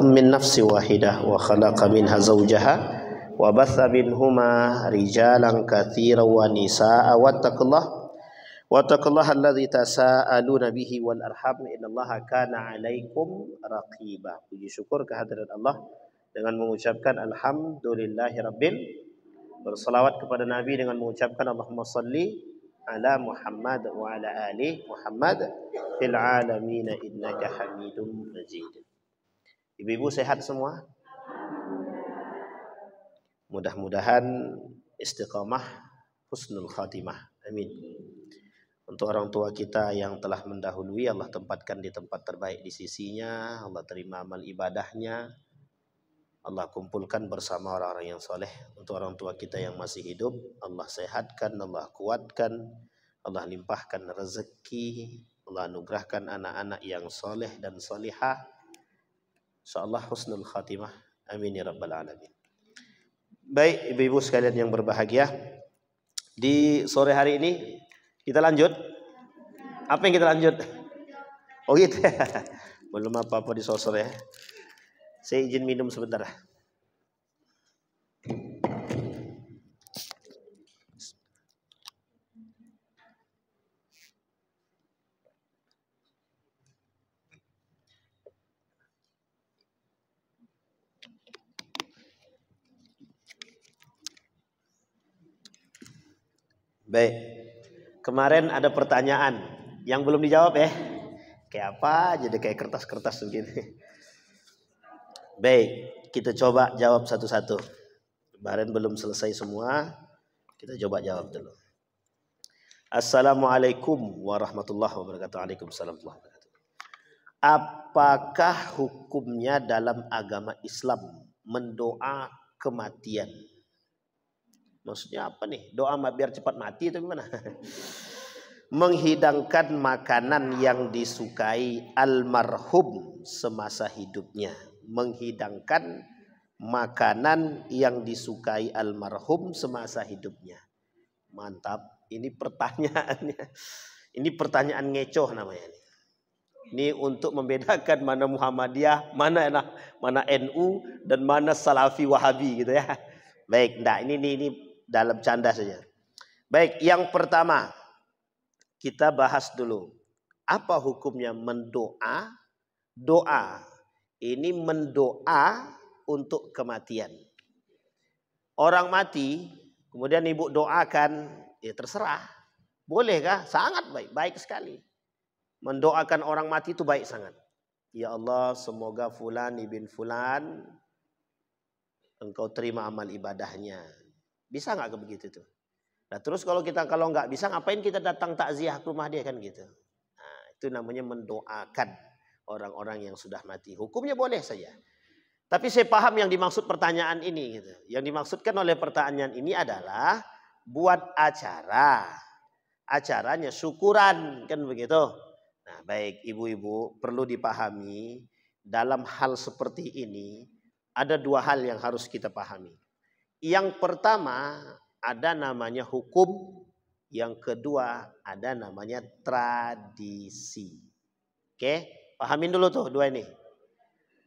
khalaqakum min nafsin wahidah wa khalaqa minha zawjaha wa batha minhuma rijalan katsiran wa nisaa wattaqullaha alladzi tasaaluna bihi wal arham innallaha kana 'alaikum raqiba. Puji syukur kehadirat Allah dengan mengucapkan alhamdulillahirabbil, bersalawat kepada Nabi dengan mengucapkan Allahumma salli ala Muhammad wa ala ali Muhammad fil alamin innaka Hamidum Majid. Ibu-ibu sehat semua? Mudah-mudahan istiqamah, husnul khatimah. Amin. Untuk orang tua kita yang telah mendahului, Allah tempatkan di tempat terbaik di sisinya. Allah terima amal ibadahnya. Allah kumpulkan bersama orang-orang yang soleh. Untuk orang tua kita yang masih hidup, Allah sehatkan, Allah kuatkan, Allah limpahkan rezeki, Allah anugerahkan anak-anak yang soleh dan solihah. InsyaAllah husnul khatimah. Amin ya rabbal alamin. Baik ibu-ibu sekalian yang berbahagia, di sore hari ini kita lanjut. Apa yang kita lanjut? Oh gitu ya. Belum apa-apa di sore ya. Saya izin minum sebentar. Baik. Kemarin ada pertanyaan yang belum dijawab ya. Kayak apa? Jadi kayak kertas-kertas begini. Baik, kita coba jawab satu-satu. Kemarin belum selesai semua. Kita coba jawab dulu. Assalamualaikum warahmatullahi wabarakatuh. Waalaikumsalam warahmatullahi wabarakatuh. Apakah hukumnya dalam agama Islam mendoa kematian? Maksudnya apa nih? Doa biar cepat mati atau gimana? Menghidangkan makanan yang disukai almarhum semasa hidupnya. Menghidangkan makanan yang disukai almarhum semasa hidupnya. Mantap. Ini pertanyaannya. Ini pertanyaan ngecoh namanya. Ini untuk membedakan mana Muhammadiyah, mana NU dan mana Salafi Wahabi gitu ya. Baik, enggak, ini dalam canda saja. Baik, yang pertama kita bahas dulu. Apa hukumnya mendoa? Doa. Ini mendoa untuk kematian. Orang mati, kemudian ibu doakan, ya terserah. Bolehkah? Sangat baik, baik sekali. Mendoakan orang mati itu baik sangat. Ya Allah, semoga fulan ibn fulan engkau terima amal ibadahnya. Bisa nggak begitu tuh? Nah terus kalau nggak bisa, ngapain kita datang takziah ke rumah dia kan gitu? Nah, itu namanya mendoakan orang-orang yang sudah mati. Hukumnya boleh saja. Tapi saya paham yang dimaksud pertanyaan ini. Gitu. Yang dimaksudkan oleh pertanyaan ini adalah buat acara. Acaranya syukuran kan begitu. Nah baik ibu-ibu perlu dipahami dalam hal seperti ini ada dua hal yang harus kita pahami. Yang pertama ada namanya hukum, yang kedua ada namanya tradisi. Oke, pahamin dulu tuh dua ini.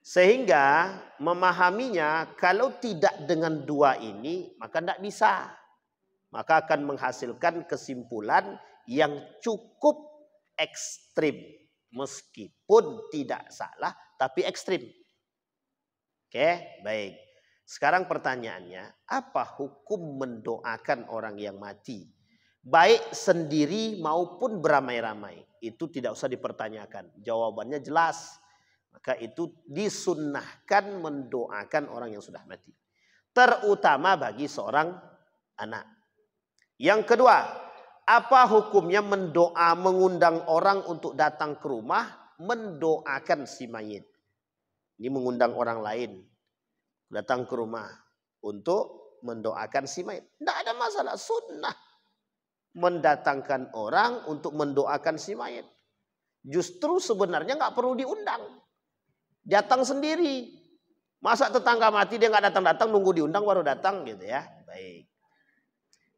Sehingga memahaminya kalau tidak dengan dua ini maka tidak bisa. Maka akan menghasilkan kesimpulan yang cukup ekstrim. Meskipun tidak salah tapi ekstrim. Oke, baik. Sekarang pertanyaannya, apa hukum mendoakan orang yang mati? Baik sendiri maupun beramai-ramai. Itu tidak usah dipertanyakan. Jawabannya jelas. Maka itu disunnahkan mendoakan orang yang sudah mati. Terutama bagi seorang anak. Yang kedua, apa hukumnya mengundang orang untuk datang ke rumah mendoakan si mayit? Ini mengundang orang lain datang ke rumah untuk mendoakan si mayit. Tidak ada masalah, sunnah mendatangkan orang untuk mendoakan si mayit. Justru sebenarnya nggak perlu diundang, datang sendiri. Masa tetangga mati dia nggak datang-datang, nunggu diundang baru datang gitu ya. Baik.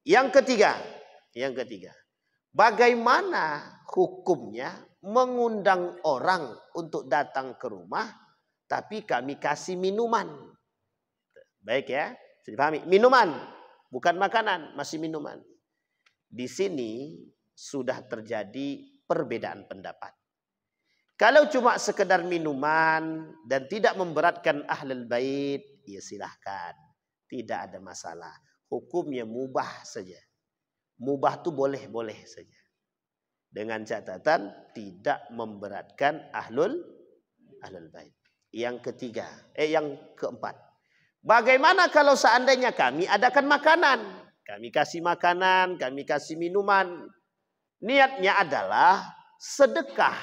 Yang ketiga, bagaimana hukumnya mengundang orang untuk datang ke rumah tapi kami kasih minuman. Baik ya, sudah dipahami? Minuman, bukan makanan, masih minuman. Di sini sudah terjadi perbedaan pendapat. Kalau cuma sekedar minuman dan tidak memberatkan ahlul bait, ya silahkan. Tidak ada masalah. Hukumnya mubah saja. Mubah itu boleh-boleh saja. Dengan catatan tidak memberatkan ahlul bait. Yang ketiga, yang keempat. Bagaimana kalau seandainya kami adakan makanan? Kami kasih makanan, kami kasih minuman. Niatnya adalah sedekah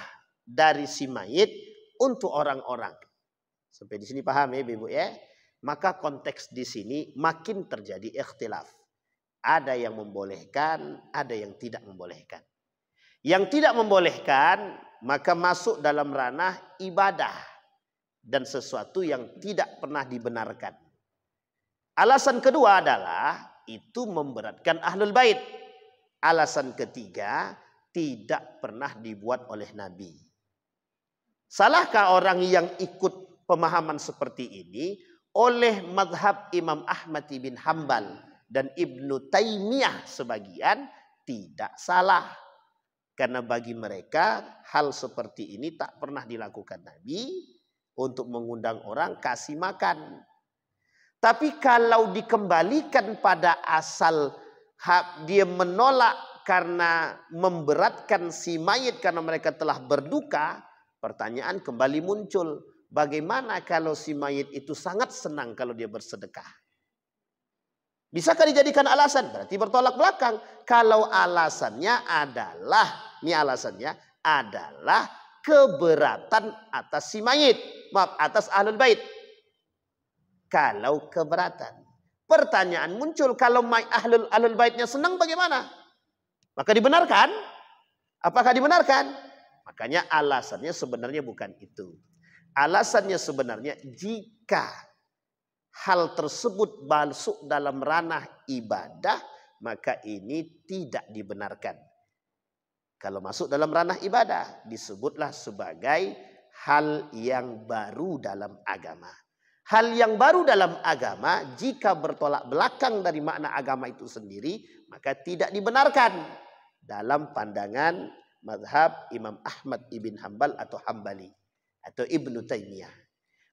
dari si mayit untuk orang-orang. Sampai di sini paham ya Ibu ya? Maka konteks di sini makin terjadi ikhtilaf. Ada yang membolehkan, ada yang tidak membolehkan. Yang tidak membolehkan maka masuk dalam ranah ibadah dan sesuatu yang tidak pernah dibenarkan. Alasan kedua adalah itu memberatkan ahlul bait. Alasan ketiga tidak pernah dibuat oleh Nabi. Salahkah orang yang ikut pemahaman seperti ini oleh mazhab Imam Ahmad bin Hambal dan Ibnu Taimiyah sebagian? Tidak salah. Karena bagi mereka hal seperti ini tak pernah dilakukan Nabi untuk mengundang orang kasih makan. Tapi kalau dikembalikan pada asal dia menolak karena memberatkan si mayit karena mereka telah berduka, pertanyaan kembali muncul. Bagaimana kalau si mayit itu sangat senang kalau dia bersedekah? Bisakah dijadikan alasan? Berarti bertolak belakang. Kalau alasannya adalah, ini alasannya adalah keberatan atas si mayit. Maaf, atas ahlul bait. Kalau keberatan. Pertanyaan muncul, kalau ahlul baitnya senang bagaimana? Maka dibenarkan? Apakah dibenarkan? Makanya alasannya sebenarnya bukan itu. Alasannya sebenarnya jika hal tersebut masuk dalam ranah ibadah, maka ini tidak dibenarkan. Kalau masuk dalam ranah ibadah, disebutlah sebagai hal yang baru dalam agama. Hal yang baru dalam agama, jika bertolak belakang dari makna agama itu sendiri, maka tidak dibenarkan dalam pandangan mazhab Imam Ahmad ibn Hambal atau Hambali atau Ibnu Taimiyah.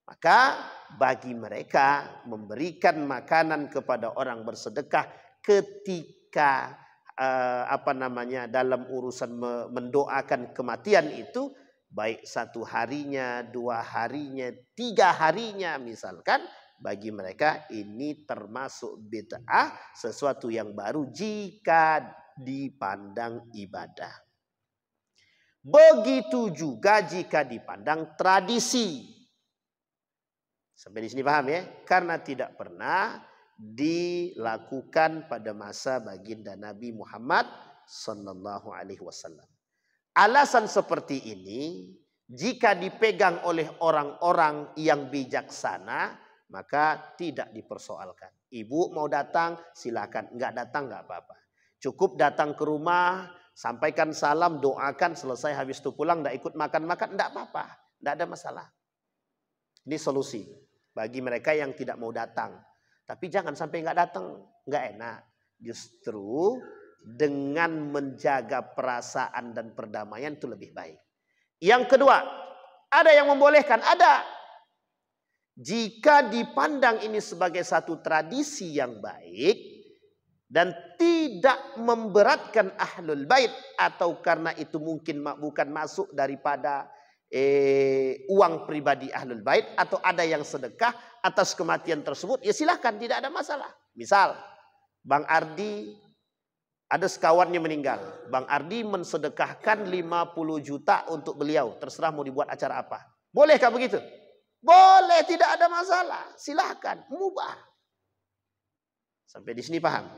Maka bagi mereka memberikan makanan kepada orang bersedekah ketika dalam urusan mendoakan kematian itu, baik 1 harinya, 2 harinya, 3 harinya misalkan, bagi mereka ini termasuk bid'ah, sesuatu yang baru jika dipandang ibadah. Begitu juga jika dipandang tradisi. Sampai di sini paham ya? Karena tidak pernah dilakukan pada masa baginda Nabi Muhammad sallallahu alaihi wasallam. Alasan seperti ini jika dipegang oleh orang-orang yang bijaksana maka tidak dipersoalkan. Ibu mau datang silakan, enggak datang enggak apa-apa. Cukup datang ke rumah, sampaikan salam, doakan, selesai, habis itu pulang enggak ikut makan-makan, enggak apa-apa, enggak ada masalah. Ini solusi bagi mereka yang tidak mau datang. Tapi jangan sampai enggak datang, enggak enak. Justru dengan menjaga perasaan dan perdamaian itu lebih baik. Yang kedua, ada yang membolehkan, ada. Jika dipandang ini sebagai satu tradisi yang baik dan tidak memberatkan ahlul bait, atau karena itu mungkin bukan masuk daripada uang pribadi ahlul bait, atau ada yang sedekah atas kematian tersebut, ya silahkan, tidak ada masalah. Misal Bang Ardi, ada sekawannya meninggal, Bang Ardi mensedekahkan 50 juta untuk beliau, terserah mau dibuat acara apa. Bolehkah begitu? Boleh, tidak ada masalah, silahkan, mubah. Sampai di sini paham?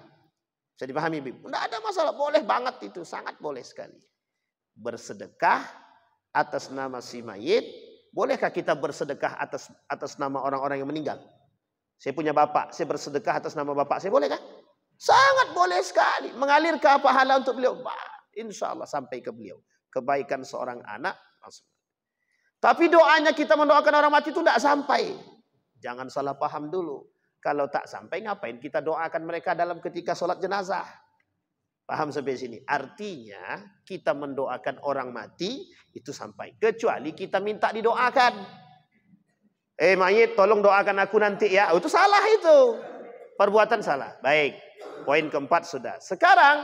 Bisa dipahami, Bib? Tidak ada masalah, boleh banget itu, sangat boleh sekali. Bersedekah atas nama si mayit, bolehkah kita bersedekah atas nama orang-orang yang meninggal? Saya punya bapak, saya bersedekah atas nama bapak saya, boleh kan? Sangat boleh sekali. Mengalir ke pahala untuk beliau, insya Allah sampai ke beliau. Kebaikan seorang anak langsung. Tapi doanya kita mendoakan orang mati itu tidak sampai. Jangan salah paham dulu. Kalau tak sampai ngapain kita doakan mereka dalam ketika sholat jenazah? Paham sampai sini? Artinya kita mendoakan orang mati itu sampai. Kecuali kita minta didoakan. Mayit tolong doakan aku nanti ya. Itu salah itu. Perbuatan salah. Baik. Poin keempat sudah. Sekarang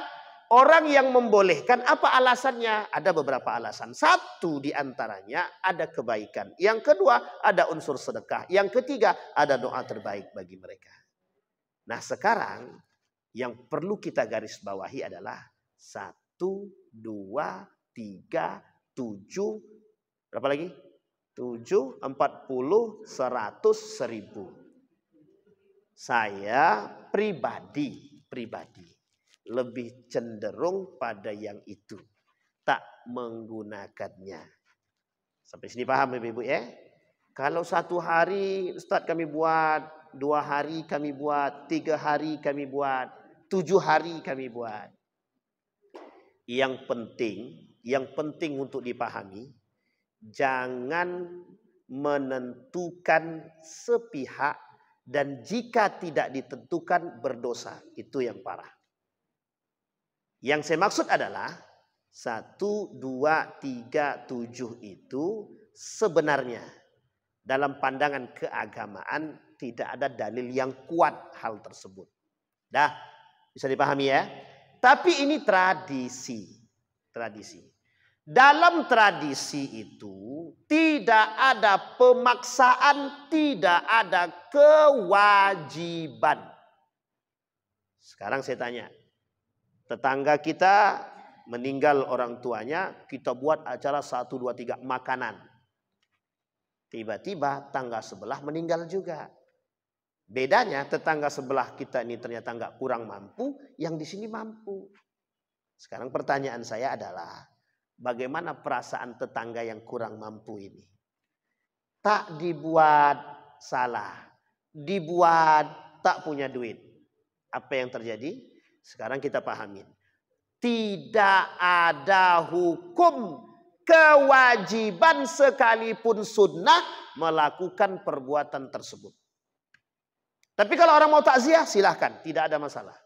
orang yang membolehkan apa alasannya? Ada beberapa alasan. Satu diantaranya ada kebaikan. Yang kedua ada unsur sedekah. Yang ketiga ada doa terbaik bagi mereka. Nah sekarang yang perlu kita garis bawahi adalah 1, 2, 3, 7, berapa lagi? 7, 40, 100, 1000. Saya pribadi lebih cenderung pada yang itu. Tak menggunakannya. Sampai sini paham Ibu ya? Kalau 1 hari Ustaz kami buat, 2 hari kami buat, 3 hari kami buat, 7 hari kami buat. Yang penting untuk dipahami, jangan menentukan sepihak dan jika tidak ditentukan berdosa. Itu yang parah. Yang saya maksud adalah 1, 2, 3, 7 itu sebenarnya dalam pandangan keagamaan tidak ada dalil yang kuat hal tersebut. Dah, bisa dipahami ya? Tapi ini tradisi. Dalam tradisi itu tidak ada pemaksaan, tidak ada kewajiban. Sekarang saya tanya, tetangga kita meninggal orang tuanya, kita buat acara 1, 2, 3 makanan. Tiba-tiba tangga sebelah meninggal juga. Bedanya tetangga sebelah kita ini ternyata nggak kurang mampu, yang di sini mampu. Sekarang pertanyaan saya adalah, bagaimana perasaan tetangga yang kurang mampu ini? Tak dibuat salah, dibuat tak punya duit. Apa yang terjadi? Sekarang kita pahamin. Tidak ada hukum kewajiban sekalipun sunnah melakukan perbuatan tersebut. Tapi kalau orang mau takziah, silahkan. Tidak ada masalah.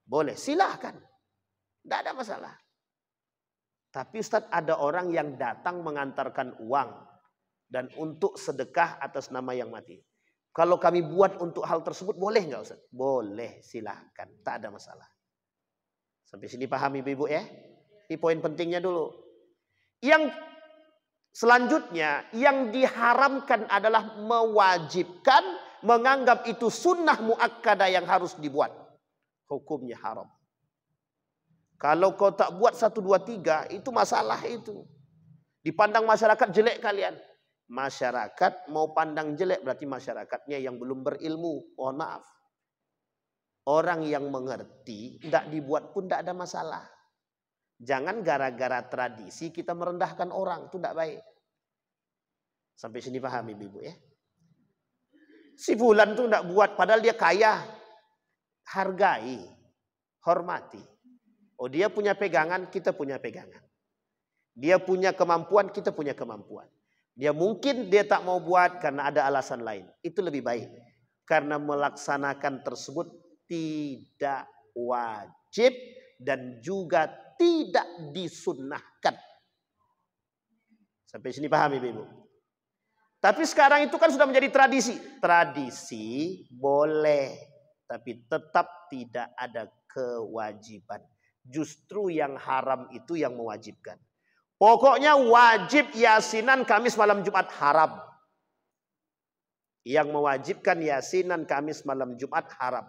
Boleh, silahkan. Tidak ada masalah. Tapi Ustadz, ada orang yang datang mengantarkan uang. Dan untuk sedekah atas nama yang mati. Kalau kami buat untuk hal tersebut, boleh nggak Ustadz? Boleh, silahkan. Tak ada masalah. Sampai sini paham Ibu-Ibu ya? Ini poin pentingnya dulu. Yang selanjutnya, yang diharamkan adalah mewajibkan, menganggap itu sunnah muakkadah yang harus dibuat. Hukumnya haram. Kalau kau tak buat 1, 2, 3, itu masalah itu. Dipandang masyarakat jelek kalian. Masyarakat mau pandang jelek berarti masyarakatnya yang belum berilmu. Mohon maaf. Orang yang mengerti, tidak dibuat pun tidak ada masalah. Jangan gara-gara tradisi kita merendahkan orang. Itu tidak baik. Sampai sini paham Ibu-Ibu ya? Si fulan tuh tidak buat padahal dia kaya. Hargai, hormati. Oh dia punya pegangan, kita punya pegangan. Dia punya kemampuan, kita punya kemampuan. Dia mungkin dia tak mau buat karena ada alasan lain. Itu lebih baik. Karena melaksanakan tersebut tidak wajib dan juga tidak disunnahkan. Sampai sini paham Ibu-Ibu? Tapi sekarang itu kan sudah menjadi tradisi. Tradisi boleh, tapi tetap tidak ada kewajiban. Justru yang haram itu yang mewajibkan. Pokoknya wajib yasinan Kamis malam Jumat haram. Yang mewajibkan yasinan Kamis malam Jumat haram.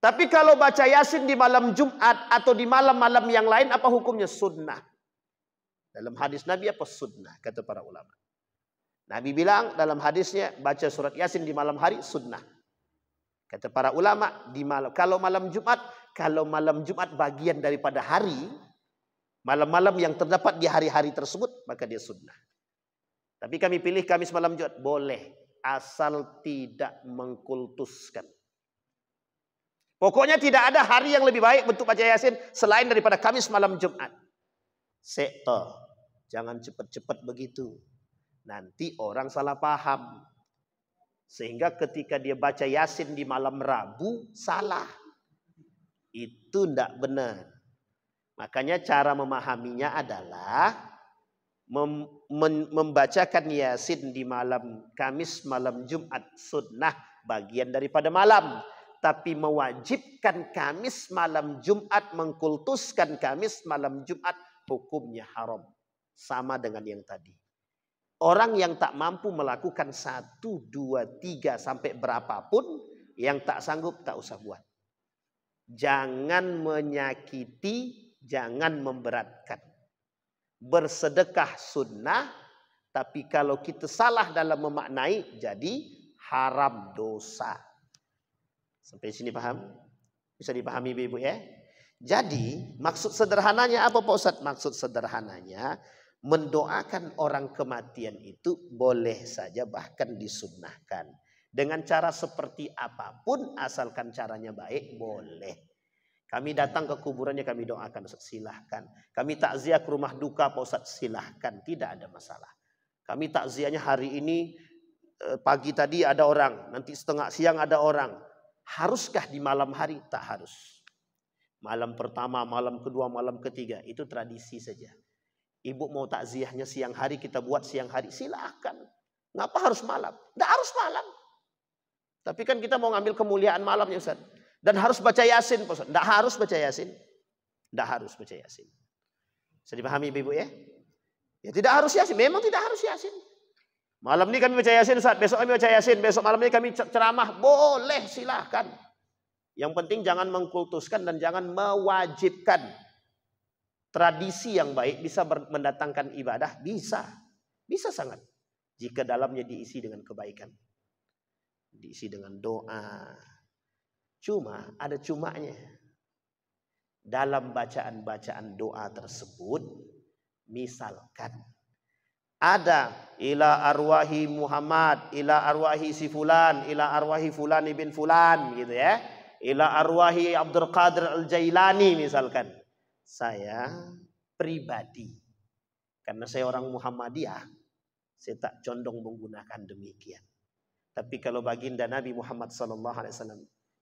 Tapi kalau baca yasin di malam Jumat atau di malam-malam yang lain, apa hukumnya? Sunnah. Dalam hadis Nabi apa sunnah, kata para ulama. Nabi bilang dalam hadisnya, baca surat Yasin di malam hari sunnah. Kata para ulama, kalau malam Jumat bagian daripada hari, malam-malam yang terdapat di hari-hari tersebut, maka dia sunnah. Tapi kami pilih Kamis malam Jumat, boleh, asal tidak mengkultuskan. Pokoknya tidak ada hari yang lebih baik bentuk baca Yasin selain daripada Kamis malam Jumat. Sektor. Jangan cepat-cepat begitu. Nanti orang salah paham. Sehingga ketika dia baca Yasin di malam Rabu, salah. Itu tidak benar. Makanya cara memahaminya adalah membacakan Yasin di malam Kamis, malam Jumat sunnah bagian daripada malam. Tapi mewajibkan Kamis malam Jumat, mengkultuskan Kamis malam Jumat, hukumnya haram. Sama dengan yang tadi. Orang yang tak mampu melakukan 1, 2, 3 sampai berapapun, yang tak sanggup tak usah buat. Jangan menyakiti, jangan memberatkan. Bersedekah sunnah, tapi kalau kita salah dalam memaknai, jadi haram, dosa. Sampai sini paham? Bisa dipahami Ibu ya? Jadi maksud sederhananya apa Pak Ustadz? Maksud sederhananya mendoakan orang kematian itu boleh saja, bahkan disunnahkan. Dengan cara seperti apapun asalkan caranya baik, boleh. Kami datang ke kuburannya, kami doakan, silahkan. Kami takziah ke rumah duka Pak Ustadz, silahkan, tidak ada masalah. Kami takziahnya hari ini, pagi tadi ada orang, nanti setengah siang ada orang. Haruskah di malam hari? Tak harus. Malam pertama, malam kedua, malam ketiga, itu tradisi saja. Ibu mau takziahnya siang hari, kita buat siang hari, silahkan. Ngapa harus malam? Tidak harus malam. Tapi kan kita mau ngambil kemuliaan malamnya Ustaz. Dan harus baca Yasin Ustaz. Tidak harus baca Yasin. Tidak harus baca Yasin. Bisa dipahami Ibu ya? Ya tidak harus Yasin, memang tidak harus Yasin. Malam ini kami baca Yasin Ustaz, besok kami baca Yasin, besok malam ini kami ceramah, boleh silahkan. Yang penting jangan mengkultuskan dan jangan mewajibkan. Tradisi yang baik bisa mendatangkan ibadah, bisa. Bisa sangat. Jika dalamnya diisi dengan kebaikan. Diisi dengan doa. Cuma ada cumanya. Dalam bacaan-bacaan doa tersebut, misalkan ada ila arwahi Muhammad, ila arwahi si fulan, ila arwahi fulan ibn fulan gitu ya. Ila arwahi Abdul Qadir Al-Jailani misalkan. Saya pribadi, karena saya orang Muhammadiyah, saya tak condong menggunakan demikian. Tapi kalau baginda Nabi Muhammad SAW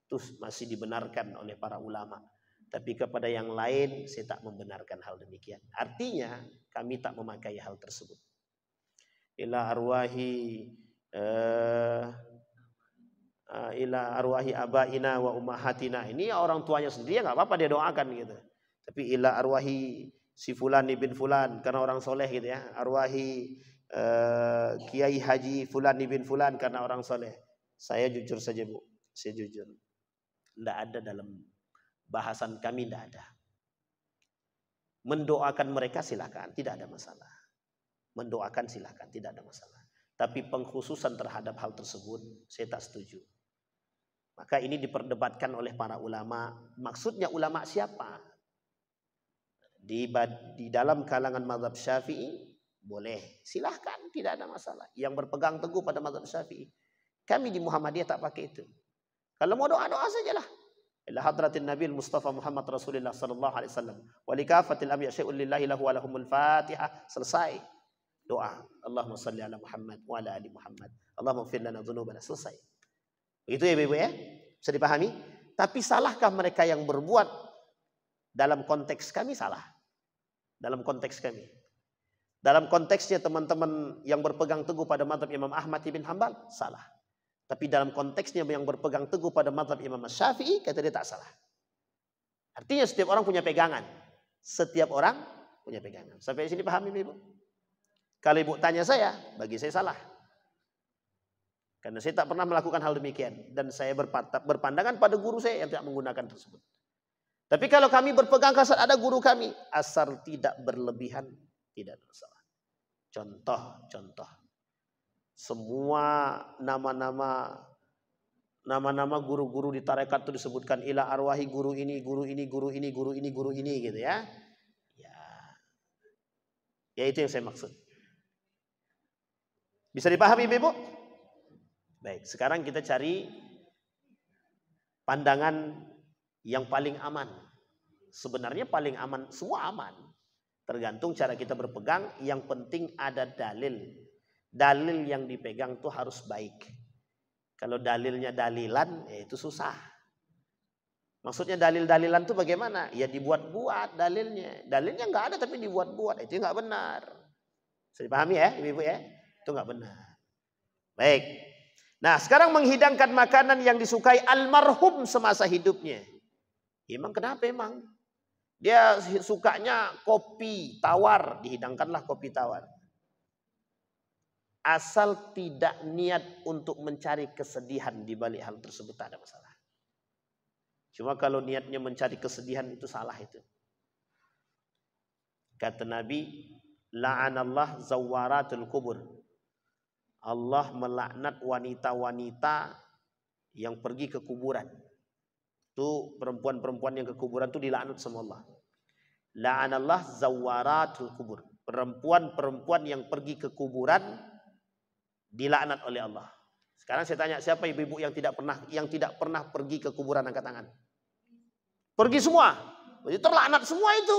itu masih dibenarkan oleh para ulama. Tapi kepada yang lain saya tak membenarkan hal demikian. Artinya kami tak memakai hal tersebut. Ila arwahi abaina wa ummahatina. Ini orang tuanya sendiri, nggak apa-apa dia doakan gitu. Tapi ila arwahi si fulan ibn fulan, karena orang soleh gitu ya. Arwahi Kiai Haji fulan ibn fulan, karena orang soleh. Saya jujur saja Bu, saya jujur. Tidak ada dalam bahasan kami, tidak ada. Mendoakan mereka silakan, tidak ada masalah. Mendoakan silakan, tidak ada masalah. Tapi pengkhususan terhadap hal tersebut, saya tak setuju. Maka ini diperdebatkan oleh para ulama. Maksudnya ulama siapa? Di dalam kalangan mazhab Syafi'i boleh, silahkan, tidak ada masalah. Yang berpegang teguh pada mazhab Syafi'i. Kami di Muhammadiyah tak pakai itu. Kalau mau doa-doa sajalah. Ila hadratin Nabi Mustafa Muhammad Rasulullah sallallahu alaihi wasallam wa likafatil anbiya syai'un lillahi lahu wa lahumul Fatihah, selesai. Doa. Allahumma shalli ala Muhammad wa ala ali Muhammad. Allahumma ighfir lana dzunubana, selesai. Begitu ya Ibu ya? Bisa dipahami? Tapi salahkah mereka yang berbuat dalam konteks kami? Salah. Dalam konteks kami. Dalam konteksnya teman-teman yang berpegang teguh pada mazhab Imam Ahmad ibn Hanbal, salah. Tapi dalam konteksnya yang berpegang teguh pada mazhab Imam Syafi'i, kata dia tak salah. Artinya setiap orang punya pegangan. Setiap orang punya pegangan. Sampai sini paham Ibu? Kalau Ibu tanya saya, bagi saya salah. Karena saya tak pernah melakukan hal demikian. Dan saya berpandangan pada guru saya yang tidak menggunakan tersebut. Tapi kalau kami berpegang kasar ada guru kami, asal tidak berlebihan, tidak ada masalah. Contoh. Semua nama-nama guru-guru di tarekat itu disebutkan ila arwahi guru ini, guru ini, guru ini, guru ini, guru ini gitu ya. Ya itu yang saya maksud. Bisa dipahami Ibu? Baik, sekarang kita cari pandangan yang paling aman. Sebenarnya paling aman, semua aman. Tergantung cara kita berpegang, yang penting ada dalil. Dalil yang dipegang tuh harus baik. Kalau dalilnya dalilan, ya itu susah. Maksudnya dalil-dalilan tuh bagaimana? Ya dibuat-buat dalilnya. Dalilnya nggak ada tapi dibuat-buat, itu nggak benar. Bisa dipahami ya, ibu-ibu ya? Itu nggak benar. Baik. Nah, sekarang menghidangkan makanan yang disukai almarhum semasa hidupnya. Emang kenapa emang? Dia sukanya kopi tawar, dihidangkanlah kopi tawar. Asal tidak niat untuk mencari kesedihan di balik hal tersebut, tak ada masalah. Cuma kalau niatnya mencari kesedihan itu salah itu. Kata Nabi, la'anallah zawaratul kubur. Allah melaknat wanita-wanita yang pergi ke kuburan. Itu perempuan-perempuan yang ke kuburan itu dilaknat sama Allah. La'anallah zawaratul kubur. Perempuan-perempuan yang pergi ke kuburan dilaknat oleh Allah. Sekarang saya tanya, siapa ibu-ibu yang tidak pernah pergi ke kuburan, angkat tangan. Pergi semua. Jadi terlaknat semua itu.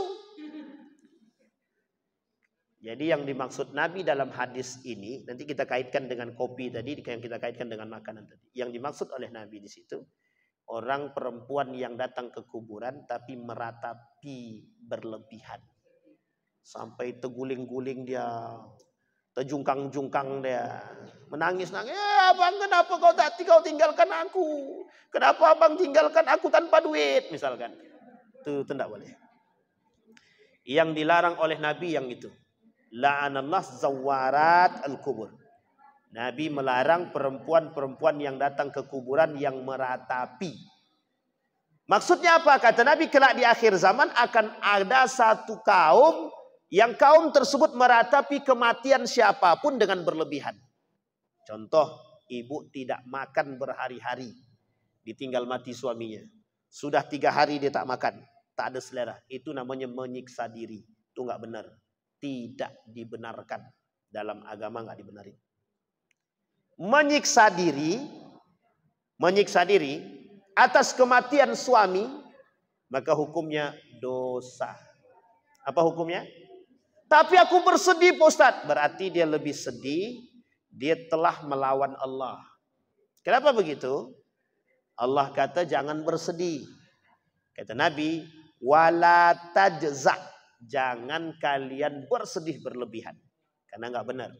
Jadi yang dimaksud Nabi dalam hadis ini, nanti kita kaitkan dengan kopi tadi, yang kita kaitkan dengan makanan tadi. Yang dimaksud oleh Nabi di situ, orang perempuan yang datang ke kuburan tapi meratapi berlebihan. Sampai terguling-guling dia, terjungkang-jungkang dia, menangis-nangis. Abang, kenapa kau tinggalkan aku? Kenapa abang tinggalkan aku tanpa duit? Misalkan. Itu tidak boleh. Yang dilarang oleh Nabi yang itu. La'anallah zawarat al-kubur. Nabi melarang perempuan-perempuan yang datang ke kuburan yang meratapi. Maksudnya apa? Kata Nabi, kelak di akhir zaman akan ada satu kaum yang kaum tersebut meratapi kematian siapapun dengan berlebihan. Contoh, ibu tidak makan berhari-hari, ditinggal mati suaminya. Sudah 3 hari dia tak makan, tak ada selera. Itu namanya menyiksa diri. Itu nggak benar. Tidak dibenarkan. Dalam agama nggak dibenarin. Menyiksa diri atas kematian suami, maka hukumnya dosa. Apa hukumnya? Tapi aku bersedih, Pak Ustadz. Berarti dia lebih sedih. Dia telah melawan Allah. Kenapa begitu? Allah kata jangan bersedih. Kata Nabi, wala tajza. Jangan kalian bersedih berlebihan. Karena nggak benar.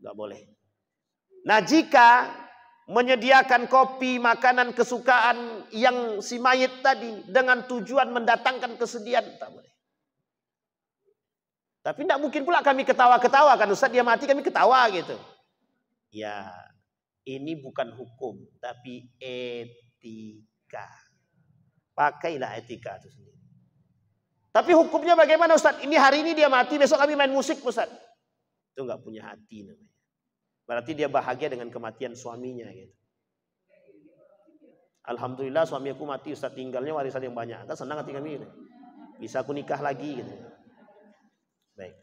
Nggak boleh. Nah, jika menyediakan kopi, makanan kesukaan yang si mayit tadi dengan tujuan mendatangkan kesedihan, tak boleh. Tapi tidak mungkin pula kami ketawa-ketawa kan Ustaz, dia mati kami ketawa gitu. Ya, ini bukan hukum, tapi etika. Pakailah etika itu sendiri. Tapi hukumnya bagaimana Ustaz? Ini hari ini dia mati, besok kami main musik Ustaz. Itu nggak punya hati namanya. Berarti dia bahagia dengan kematian suaminya gitu. Alhamdulillah suami aku mati Ustaz, tinggalnya warisan yang banyak. Kan senang hati kami gitu. Bisa aku nikah lagi gitu. Baik.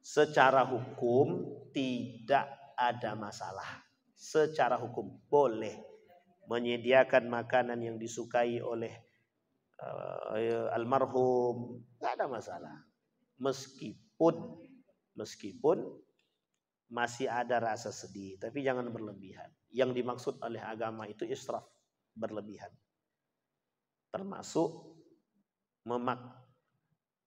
Secara hukum tidak ada masalah. Secara hukum boleh menyediakan makanan yang disukai oleh almarhum, nggak ada masalah. Meskipun masih ada rasa sedih, tapi jangan berlebihan. Yang dimaksud oleh agama itu israf, berlebihan. Termasuk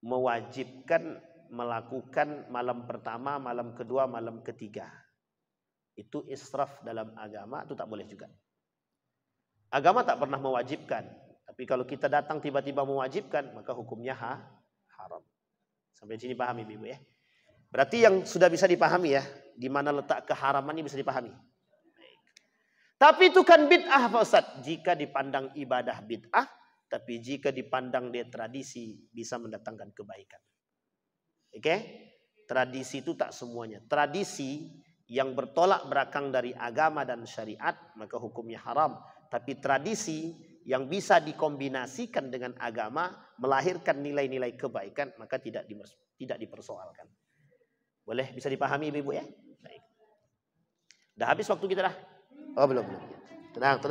mewajibkan melakukan malam pertama, malam kedua, malam ketiga. Itu israf dalam agama, itu tak boleh juga. Agama tak pernah mewajibkan. Tapi kalau kita datang tiba-tiba mewajibkan, maka hukumnya haram. Sampai sini pahami Ibu ya. Berarti yang sudah bisa dipahami ya, di mana letak keharaman ini bisa dipahami. Baik. Tapi itu kan bid'ah Pak Ustaz. Jika dipandang ibadah bid'ah, tapi jika dipandang dia tradisi bisa mendatangkan kebaikan. Oke? Tradisi itu tak semuanya. Tradisi yang bertolak belakang dari agama dan syariat, maka hukumnya haram. Tapi tradisi yang bisa dikombinasikan dengan agama, melahirkan nilai-nilai kebaikan, maka tidak dipersoalkan. Boleh bisa dipahami Ibu ya? Baik. Dah habis waktu kita dah? Oh belum. Tenang.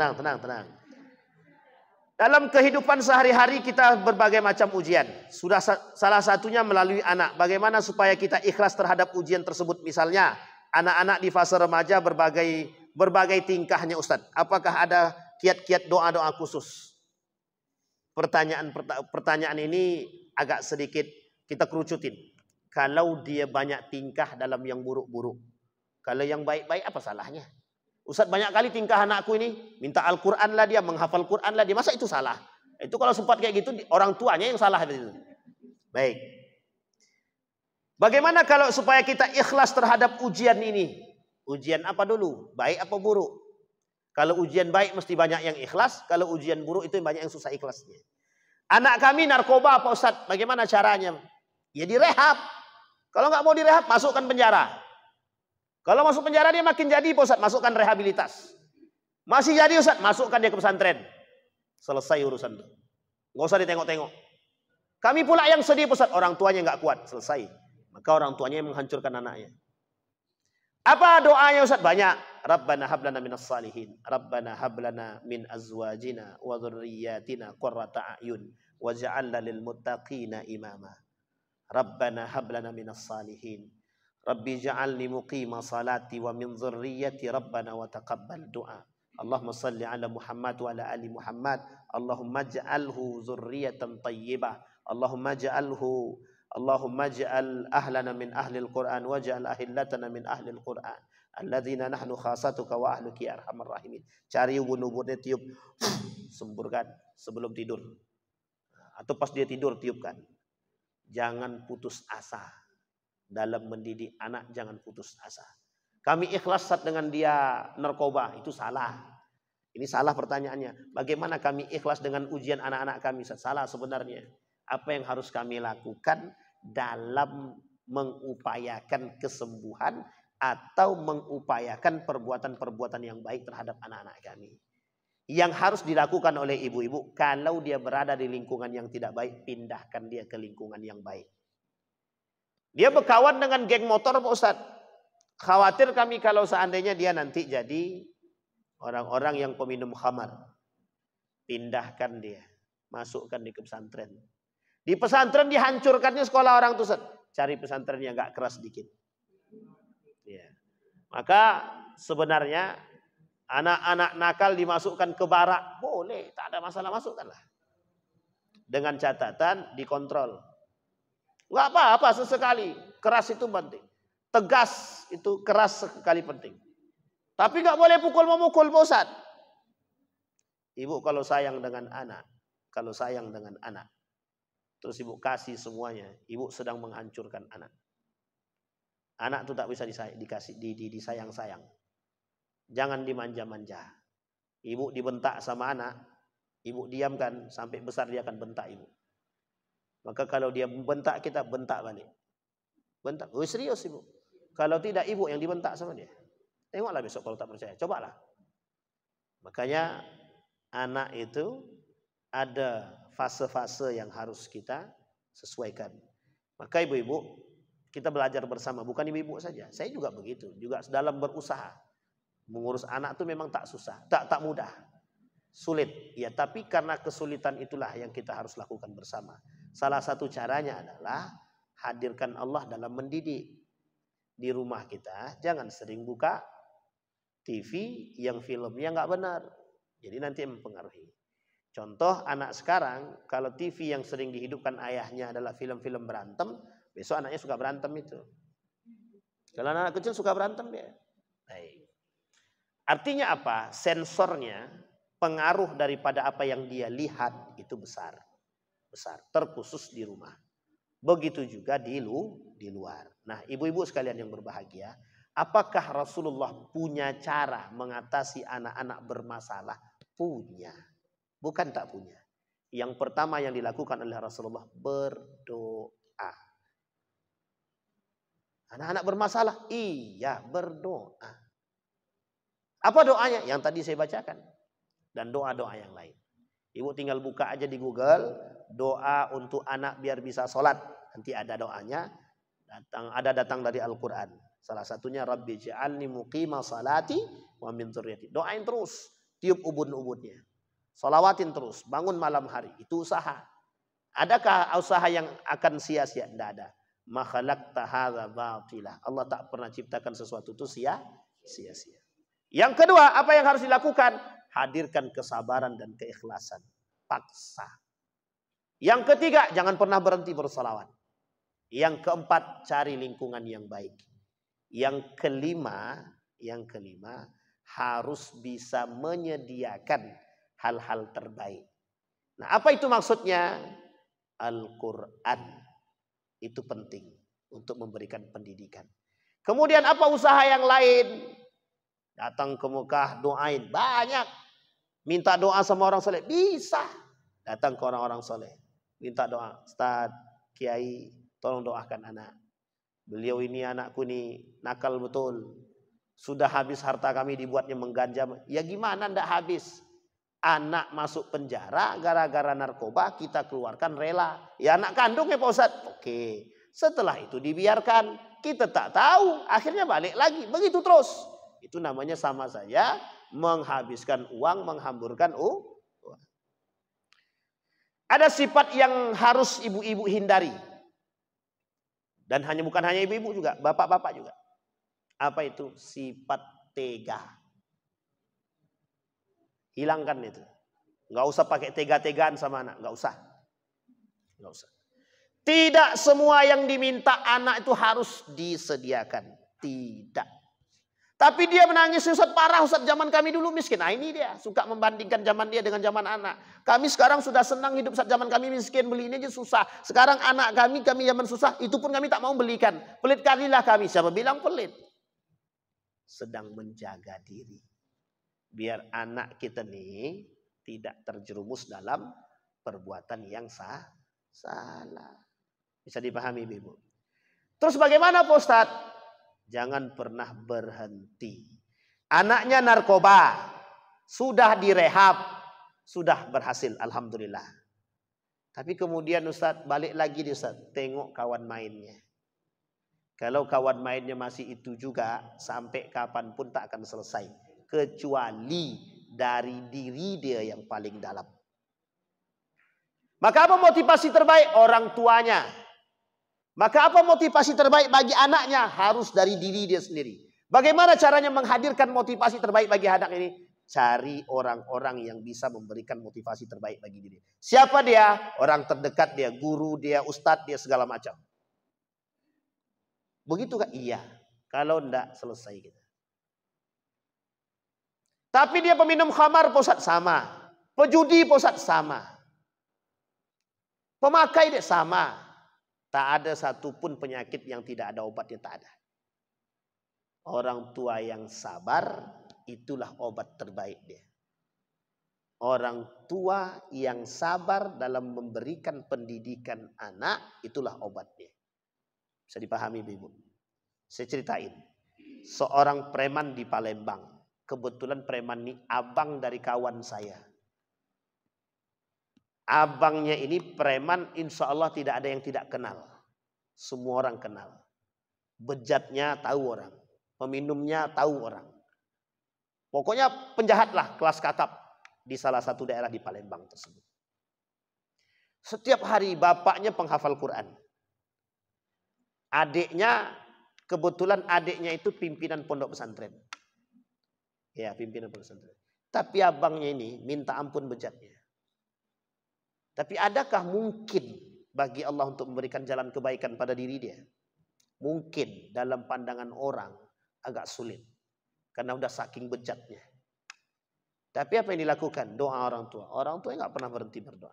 Dalam kehidupan sehari-hari kita berbagai macam ujian. Sudah salah satunya melalui anak. Bagaimana supaya kita ikhlas terhadap ujian tersebut. Misalnya anak-anak di fase remaja berbagai tingkahnya Ustaz. Apakah ada kiat-kiat doa-doa khusus? Pertanyaan ini agak sedikit kita kerucutin. Kalau dia banyak tingkah dalam yang buruk-buruk. Kalau yang baik-baik apa salahnya? Ustaz banyak kali tingkah anakku ini. Minta Al-Quran lah dia, menghafal Quran lah dia. Masa itu salah? Itu kalau sempat kayak gitu orang tuanya yang salah. Baik. Bagaimana kalau supaya kita ikhlas terhadap ujian ini? Ujian apa dulu? Baik apa buruk? Kalau ujian baik mesti banyak yang ikhlas. Kalau ujian buruk itu banyak yang susah ikhlasnya. Anak kami narkoba Pak Ustaz. Bagaimana caranya? Ya direhab. Kalau nggak mau direhab, masukkan penjara. Kalau masuk penjara dia makin jadi Pak Ustaz. Masukkan rehabilitas. Masih jadi Ustaz. Masukkan dia ke pesantren. Selesai urusan itu. Nggak usah ditengok-tengok. Kami pula yang sedih Pak Ustaz. Orang tuanya nggak kuat. Selesai. Maka orang tuanya yang menghancurkan anaknya. Apa doanya Ustaz? Banyak. Rabbana hablana minas salihin. Rabbana hablana min azwajina wa dhurriyyatina qurrata a'yun waj'alna lil muttaqina imama. Rabbana hablana minas salihin. Rabbi ja'alni muqima salati wa min dhurriyyati Rabbana wa taqabbal du'a. Allahumma salli ala Muhammad wa ala ali Muhammad. Allahumma ja'alhu dhurriyatan tayyibah. Allahumma ja'al ahlana min ahli al-Qur'an wa ja'al ahillatana min ahli al-Qur'an. Alladzina nahnu khasatuka wa ahluki ya arhamar rahimin. Cari ubun-ubunnya tiup, semburkan sebelum tidur. Atau pas dia tidur tiupkan. Jangan putus asa. Dalam mendidik anak jangan putus asa. Kami ikhlas dengan dia narkoba, itu salah. Ini salah pertanyaannya. Bagaimana kami ikhlas dengan ujian anak-anak kami? Salah sebenarnya. Apa yang harus kami lakukan dalam mengupayakan kesembuhan atau mengupayakan perbuatan-perbuatan yang baik terhadap anak-anak kami. Yang harus dilakukan oleh ibu-ibu, kalau dia berada di lingkungan yang tidak baik, pindahkan dia ke lingkungan yang baik. Dia berkawan dengan geng motor Pak Ustaz. Khawatir kami kalau seandainya dia nanti jadi orang-orang yang peminum khamar. Pindahkan dia. Masukkan di pesantren. Di pesantren dihancurkannya sekolah orang tuh Ustaz. Cari pesantren yang gak keras dikit. Ya. Maka sebenarnya anak-anak nakal dimasukkan ke barak. Boleh, tak ada masalah, masukkanlah. Dengan catatan dikontrol. Enggak apa-apa sesekali. Keras itu penting. Tegas itu keras sekali penting. Tapi enggak boleh pukul-memukul Pak Ustaz. Ibu kalau sayang dengan anak. Kalau sayang dengan anak. Terus ibu kasih semuanya. Ibu sedang menghancurkan anak. Anak itu tak bisa disayang-sayang. Jangan dimanja-manja. Ibu dibentak sama anak. Ibu diamkan. Sampai besar dia akan bentak ibu. Maka kalau dia bentak kita, bentak balik. Bentak. Oh serius ibu. Kalau tidak ibu yang dibentak sama dia. Tengoklah besok kalau tak percaya. Cobalah. Makanya anak itu ada fase-fase yang harus kita sesuaikan. Maka ibu-ibu, kita belajar bersama. Bukan ibu-ibu saja. Saya juga begitu. Juga dalam berusaha. Mengurus anak itu memang tak susah. Tak mudah. Sulit. Ya, tapi karena kesulitan itulah yang kita harus lakukan bersama. Salah satu caranya adalah hadirkan Allah dalam mendidik. Di rumah kita jangan sering buka TV yang filmnya nggak benar. Jadi nanti mempengaruhi. Contoh anak sekarang kalau TV yang sering dihidupkan ayahnya adalah film-film berantem, besok anaknya suka berantem itu. Kalau anak kecil suka berantem dia. Baik. Artinya apa? Sensornya, pengaruh daripada apa yang dia lihat itu besar. Terkhusus di rumah. Begitu juga di luar. Nah, ibu-ibu sekalian yang berbahagia, apakah Rasulullah punya cara mengatasi anak-anak bermasalah? Punya. Bukan tak punya. Yang pertama yang dilakukan oleh Rasulullah berdoa. Anak-anak bermasalah? Iya, berdoa. Apa doanya? Yang tadi saya bacakan. Dan doa-doa yang lain. Ibu tinggal buka aja di Google, doa untuk anak biar bisa sholat. Nanti ada doanya, datang dari Al-Quran. Salah satunya, Rabbi ja'alni muqima salati wa min dzurriyyati. Doain terus, tiup ubun-ubunnya. Sholawatin terus, bangun malam hari, itu usaha. Adakah usaha yang akan sia-sia? Tidak ada. Ma khalaqta hadza batila. Allah tak pernah ciptakan sesuatu itu sia-sia. Yang kedua, apa yang harus dilakukan? Hadirkan kesabaran dan keikhlasan. Paksa. Yang ketiga, jangan pernah berhenti bersolawat. Yang keempat, cari lingkungan yang baik. Yang kelima, harus bisa menyediakan hal-hal terbaik. Nah, apa itu maksudnya? Al-Quran. Itu penting untuk memberikan pendidikan. Kemudian apa usaha yang lain? Datang ke Mekah, doain. Banyak. Minta doa sama orang soleh. Bisa. Datang ke orang-orang soleh. Minta doa. Ustaz, Kiai, tolong doakan anak. Beliau ini anakku nih nakal betul. Sudah habis harta kami dibuatnya mengganja. Ya gimana ndak habis? Anak masuk penjara gara-gara narkoba, kita keluarkan rela. Ya anak kandung ya Pak Ustadz. Oke. Setelah itu dibiarkan. Kita tak tahu. Akhirnya balik lagi. Begitu terus. Itu namanya sama saja menghabiskan uang, menghamburkan uang. Ada sifat yang harus ibu-ibu hindari. Dan bukan hanya ibu-ibu juga. Bapak-bapak juga. Apa itu? Sifat tega. Hilangkan itu. Nggak usah pakai tega-tegaan sama anak. Nggak usah. Tidak semua yang diminta anak itu harus disediakan. Tidak. Tapi dia menangis, Ustaz parah, Ustaz zaman kami dulu miskin. Nah ini dia. Suka membandingkan zaman dia dengan zaman anak. Kami sekarang sudah senang hidup saat zaman kami miskin. Beli ini aja susah. Sekarang anak kami zaman susah. Itu pun kami tak mau belikan. Pelit kalilah kami. Siapa bilang pelit? Sedang menjaga diri. Biar anak kita nih tidak terjerumus dalam perbuatan yang salah. Bisa dipahami Ibu. Terus bagaimana Pak Ustadz? Jangan pernah berhenti. Anaknya narkoba. Sudah direhab. Sudah berhasil. Alhamdulillah. Tapi kemudian Ustadz balik lagi Ustadz. Tengok kawan mainnya. Kalau kawan mainnya masih itu juga. Sampai kapanpun tak akan selesai. Kecuali dari diri dia yang paling dalam. Maka apa motivasi terbaik? Orang tuanya. Maka apa motivasi terbaik bagi anaknya? Harus dari diri dia sendiri. Bagaimana caranya menghadirkan motivasi terbaik bagi anak ini? Cari orang-orang yang bisa memberikan motivasi terbaik bagi diri. Siapa dia? Orang terdekat dia, guru dia, ustadz dia, segala macam. Begitu kan? Iya. Kalau enggak selesai kita. Tapi dia peminum khamar, Ustaz, sama. Pejudi, Ustaz, sama. Pemakai dia sama. Tak ada satupun penyakit yang tidak ada obatnya, tak ada. Orang tua yang sabar, itulah obat terbaik dia. Orang tua yang sabar dalam memberikan pendidikan anak, itulah obatnya. Bisa dipahami Ibu? Saya ceritain. Seorang preman di Palembang. Kebetulan preman ini abang dari kawan saya. Abangnya ini preman, insya Allah tidak ada yang tidak kenal. Semua orang kenal. Bejatnya tahu orang. Peminumnya tahu orang. Pokoknya penjahat lah, kelas kakap. Di salah satu daerah di Palembang tersebut. Setiap hari bapaknya penghafal Quran. Adiknya, kebetulan adiknya itu pimpinan pondok pesantren. Ya, pimpinan pesantren. Tapi abangnya ini minta ampun bejatnya. Tapi adakah mungkin bagi Allah untuk memberikan jalan kebaikan pada diri dia? Mungkin dalam pandangan orang agak sulit. Karena udah saking bejatnya. Tapi apa yang dilakukan? Doa orang tua. Orang tua nggak pernah berhenti berdoa.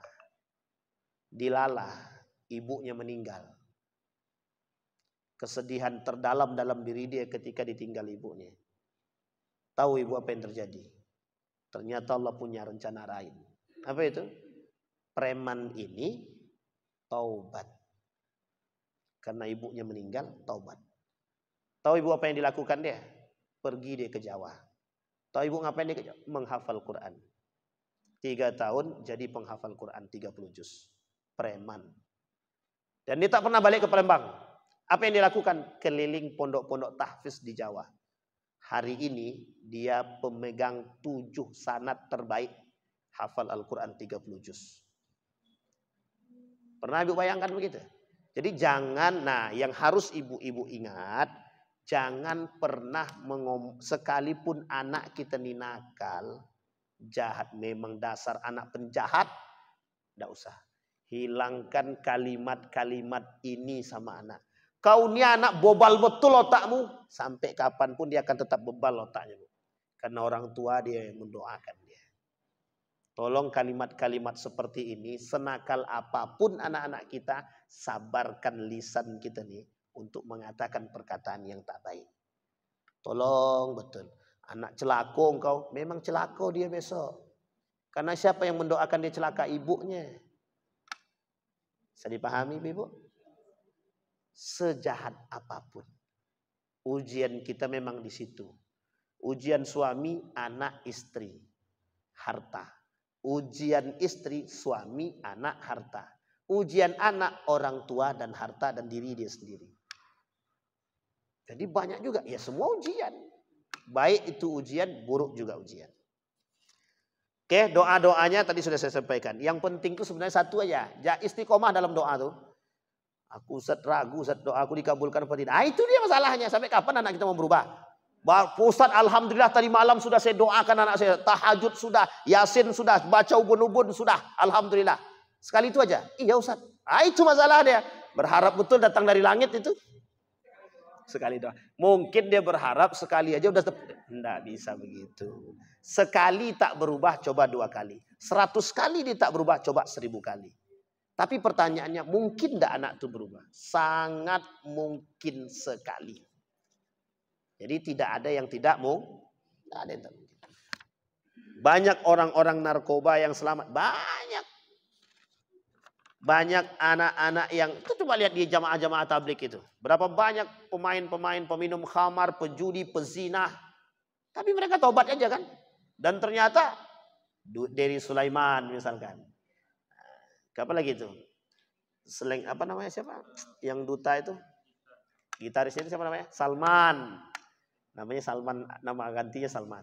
Dilalah, ibunya meninggal. Kesedihan terdalam dalam diri dia ketika ditinggal ibunya. Tahu ibu apa yang terjadi? Ternyata Allah punya rencana lain. Apa itu? Preman ini taubat. Karena ibunya meninggal, taubat. Tahu ibu apa yang dilakukan dia? Pergi dia ke Jawa. Tahu ibu ngapain dia ke Jawa? Menghafal Quran. 3 tahun jadi penghafal Quran 30 juz. Preman. Dan dia tak pernah balik ke Palembang. Apa yang dilakukan? Keliling pondok-pondok tahfiz di Jawa. Hari ini dia pemegang 7 sanad terbaik hafal Al-Quran 30 juz. Pernah ibu bayangkan begitu? Jadi jangan, nah yang harus ibu-ibu ingat, jangan pernah sekalipun anak kita ini nakal, jahat, memang dasar anak penjahat, tidak usah. Hilangkan kalimat-kalimat ini sama anak. Kau ini anak bobal betul otakmu, sampai kapanpun dia akan tetap bebal otaknya. Karena orang tua dia yang mendoakan dia. Tolong kalimat-kalimat seperti ini, senakal apapun anak-anak kita, sabarkan lisan kita nih untuk mengatakan perkataan yang tak baik. Tolong betul. Anak celaka engkau, memang celaka dia besok. Karena siapa yang mendoakan dia celaka? Ibunya. Bisa dipahami ibu? Sejahat apapun, ujian kita memang di situ. Ujian suami, anak, istri, harta. Ujian istri, suami, anak, harta. Ujian anak, orang tua dan harta dan diri dia sendiri. Jadi banyak juga. Ya semua ujian. Baik itu ujian, buruk juga ujian. Oke, doa-doanya tadi sudah saya sampaikan. Yang penting itu sebenarnya satu aja. Ya istiqomah dalam doa tuh. Aku Ustaz ragu, Ustaz doaku dikabulkan apa tidak. Itu dia masalahnya. Sampai kapan anak kita mau berubah? Ustaz alhamdulillah tadi malam sudah saya doakan anak saya. Tahajud sudah, Yasin sudah, baca ubun-ubun sudah. Alhamdulillah. Sekali itu aja. Iya Ustaz. Itu masalah dia. Berharap betul datang dari langit itu. Sekali doa. Mungkin dia berharap sekali aja udah. Tidak bisa begitu. Sekali tak berubah, coba 2 kali. 100 kali dia tak berubah, coba 1000 kali. Tapi pertanyaannya, mungkin tidak anak itu berubah? Sangat mungkin sekali. Jadi tidak ada yang tidak mau. Tidak ada yang tak mungkin. Banyak orang-orang narkoba yang selamat. Banyak. Banyak anak-anak yang, itu coba lihat di jamaah-jamaah tablik itu. Berapa banyak pemain-pemain, peminum khamar, pejudi, pezina. Tapi mereka tobat aja kan. Dan ternyata, dari Sulaiman misalkan. Apa lagi itu? Apa namanya siapa? Yang duta itu? Gitarisnya itu siapa namanya? Salman. Namanya Salman, nama gantinya Salman.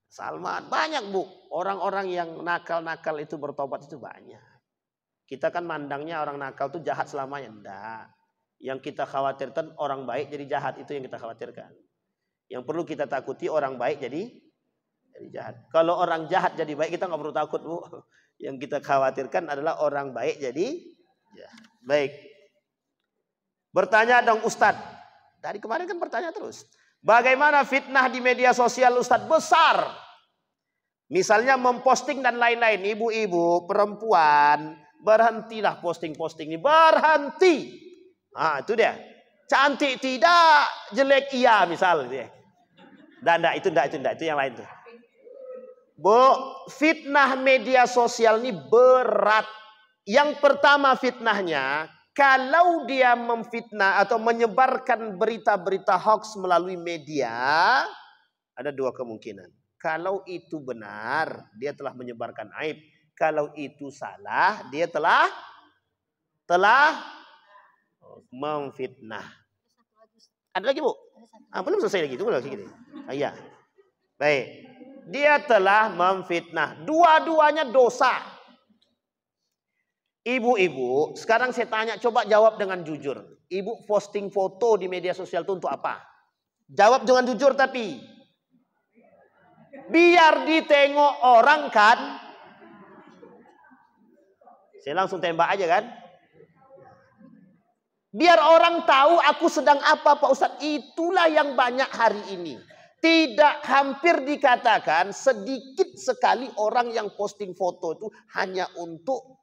Salman, banyak bu. Orang-orang yang nakal-nakal itu bertobat itu banyak. Kita kan mandangnya orang nakal itu jahat selamanya. Enggak. Yang kita khawatirkan orang baik jadi jahat, itu yang kita khawatirkan. Yang perlu kita takuti orang baik jadi jahat. Kalau orang jahat jadi baik kita nggak perlu takut bu. Yang kita khawatirkan adalah orang baik jadi jahat. Baik. Bertanya dong Ustadz. Dari kemarin kan bertanya terus. Bagaimana fitnah di media sosial Ustadz? Besar. Misalnya memposting dan lain-lain. Ibu-ibu, perempuan, berhentilah posting-posting ini. Berhenti. Nah itu dia. Cantik tidak, jelek iya misal. Enggak, itu yang lain tuh. Bu, fitnah media sosial ini berat. Yang pertama fitnahnya, kalau dia memfitnah atau menyebarkan berita-berita hoax melalui media, ada 2 kemungkinan. Kalau itu benar, dia telah menyebarkan aib. Kalau itu salah, dia telah memfitnah. Ada lagi bu? Belum selesai lagi, tunggu lagi. Iya. Baik. Dia telah memfitnah. Dua-duanya dosa. Ibu-ibu, sekarang saya tanya, coba jawab dengan jujur. Ibu posting foto di media sosial itu untuk apa? Jawab dengan jujur tapi. Biar ditengok orang kan. Saya langsung tembak aja kan. Biar orang tahu aku sedang apa Pak Ustadz. Itulah yang banyak hari ini. Tidak, hampir dikatakan sedikit sekali orang yang posting foto itu hanya untuk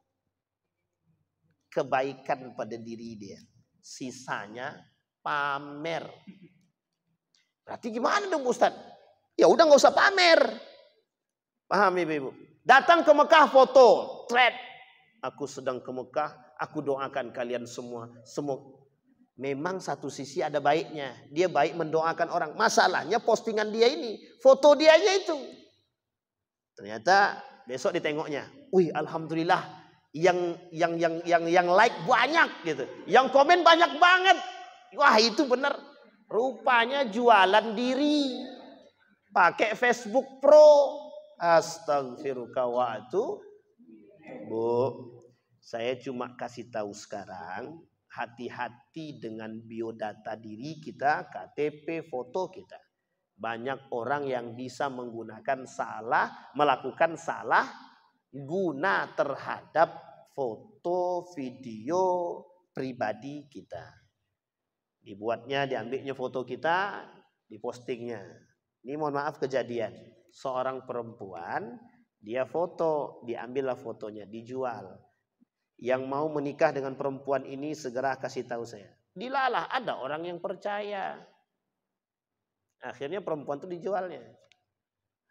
kebaikan pada diri dia. Sisanya pamer. Berarti gimana dong Ustadz? Ya udah nggak usah pamer. Paham ibu-ibu? Datang ke Mekah foto, thread. Aku sedang ke Mekah, aku doakan kalian semua. Memang satu sisi ada baiknya. Dia baik mendoakan orang. Masalahnya postingan dia ini, foto dia aja itu. Ternyata besok ditengoknya. Wih, alhamdulillah yang like banyak gitu. Yang komen banyak banget. Wah, itu benar. Rupanya jualan diri. Pakai Facebook Pro. Astaghfiruka wa atubu. Bu, saya cuma kasih tahu sekarang, hati-hati dengan biodata diri kita, KTP, foto kita. Banyak orang yang bisa menggunakan salah, melakukan salah guna terhadap foto, video pribadi kita. Dibuatnya, diambilnya foto kita, dipostingnya. Ini mohon maaf kejadian. Seorang perempuan, dia foto, diambillah fotonya, dijual. Yang mau menikah dengan perempuan ini segera kasih tahu saya. Dilalah, ada orang yang percaya. Akhirnya perempuan itu dijualnya.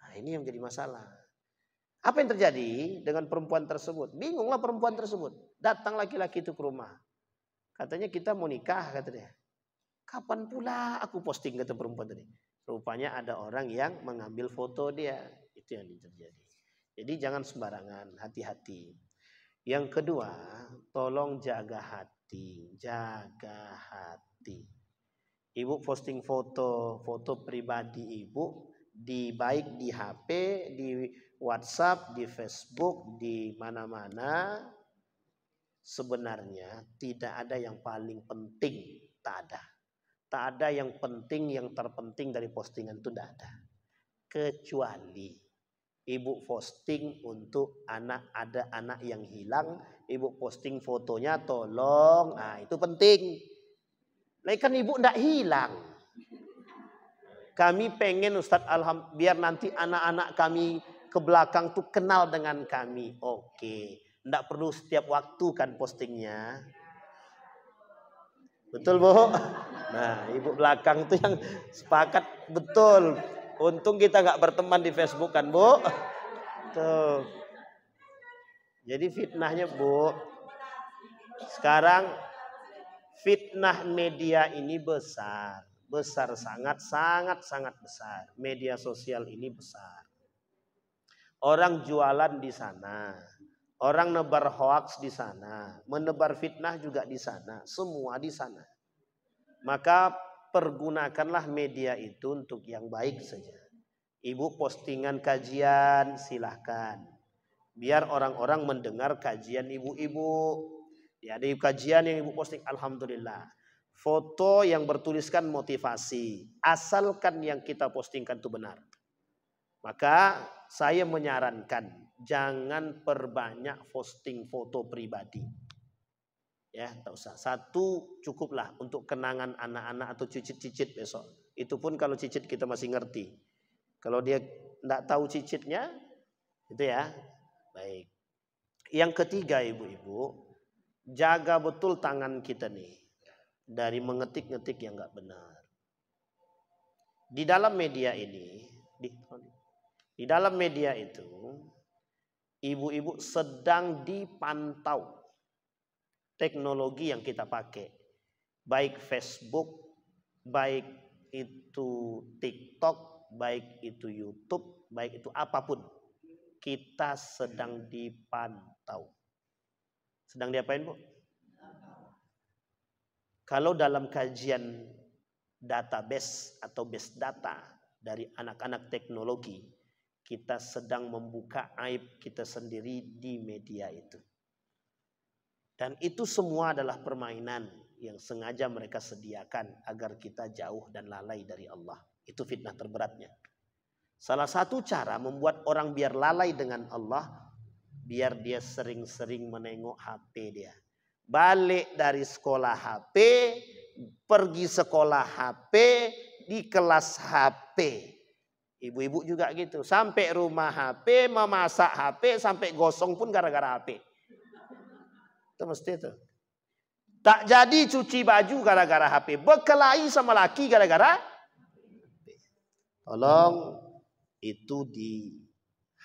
Nah, ini yang jadi masalah. Apa yang terjadi dengan perempuan tersebut? Bingunglah perempuan tersebut. Datang laki-laki itu ke rumah. Katanya kita mau nikah, kata dia. Kapan pula aku posting, kata perempuan tadi. Rupanya ada orang yang mengambil foto dia. Itu yang terjadi. Jadi jangan sembarangan, hati-hati. Yang kedua, tolong jaga hati. Jaga hati. Ibu posting foto pribadi ibu, baik di HP, di WhatsApp, di Facebook, di mana-mana. Sebenarnya tidak ada yang paling penting. Tak ada. Tak ada yang penting, yang terpenting dari postingan itu tidak ada. Kecuali ibu posting untuk ada anak yang hilang, ibu posting fotonya tolong, nah itu penting. Nah kan ibu tidak hilang. Kami pengen Ustadz biar nanti anak-anak kami ke belakang tuh kenal dengan kami. Oke, tidak perlu setiap waktu kan postingnya. Betul Bu? Nah ibu belakang tuh yang sepakat betul. Untung kita nggak berteman di Facebook kan Bu? Tuh. Jadi fitnahnya Bu, sekarang fitnah media ini besar. Besar, sangat besar. Media sosial ini besar. Orang jualan di sana. Orang nebar hoaks di sana. Menebar fitnah juga di sana. Semua di sana. Maka pergunakanlah media itu untuk yang baik saja. Ibu postingan kajian silahkan. Biar orang-orang mendengar kajian ibu-ibu. Ya, ada kajian yang ibu posting, alhamdulillah. Foto yang bertuliskan motivasi. Asalkan yang kita postingkan itu benar. Maka saya menyarankan jangan perbanyak posting foto pribadi. Ya, tak usah. Satu cukuplah untuk kenangan anak-anak atau cicit-cicit besok. Itu pun kalau cicit kita masih ngerti. Kalau dia tidak tahu cicitnya, itu ya. Baik. Yang ketiga ibu-ibu, jaga betul tangan kita nih dari mengetik-ngetik yang nggak benar. Di dalam media ini, di dalam media itu, ibu-ibu sedang dipantau teknologi yang kita pakai, baik Facebook, baik itu TikTok, baik itu YouTube, baik itu apapun. Kita sedang dipantau. Sedang diapain Bu? Kalau dalam kajian database atau base data dari anak-anak teknologi, kita sedang membuka aib kita sendiri di media itu. Dan itu semua adalah permainan yang sengaja mereka sediakan agar kita jauh dan lalai dari Allah. Itu fitnah terberatnya. Salah satu cara membuat orang biar lalai dengan Allah, biar dia sering-sering menengok HP dia. Balik dari sekolah HP, pergi sekolah HP, di kelas HP. Ibu-ibu juga gitu. Sampai rumah HP, memasak HP, sampai gosong pun gara-gara HP. Itu mesti itu. Tak jadi cuci baju gara-gara HP. Berkelahi sama laki gara-gara HP. Tolong itu di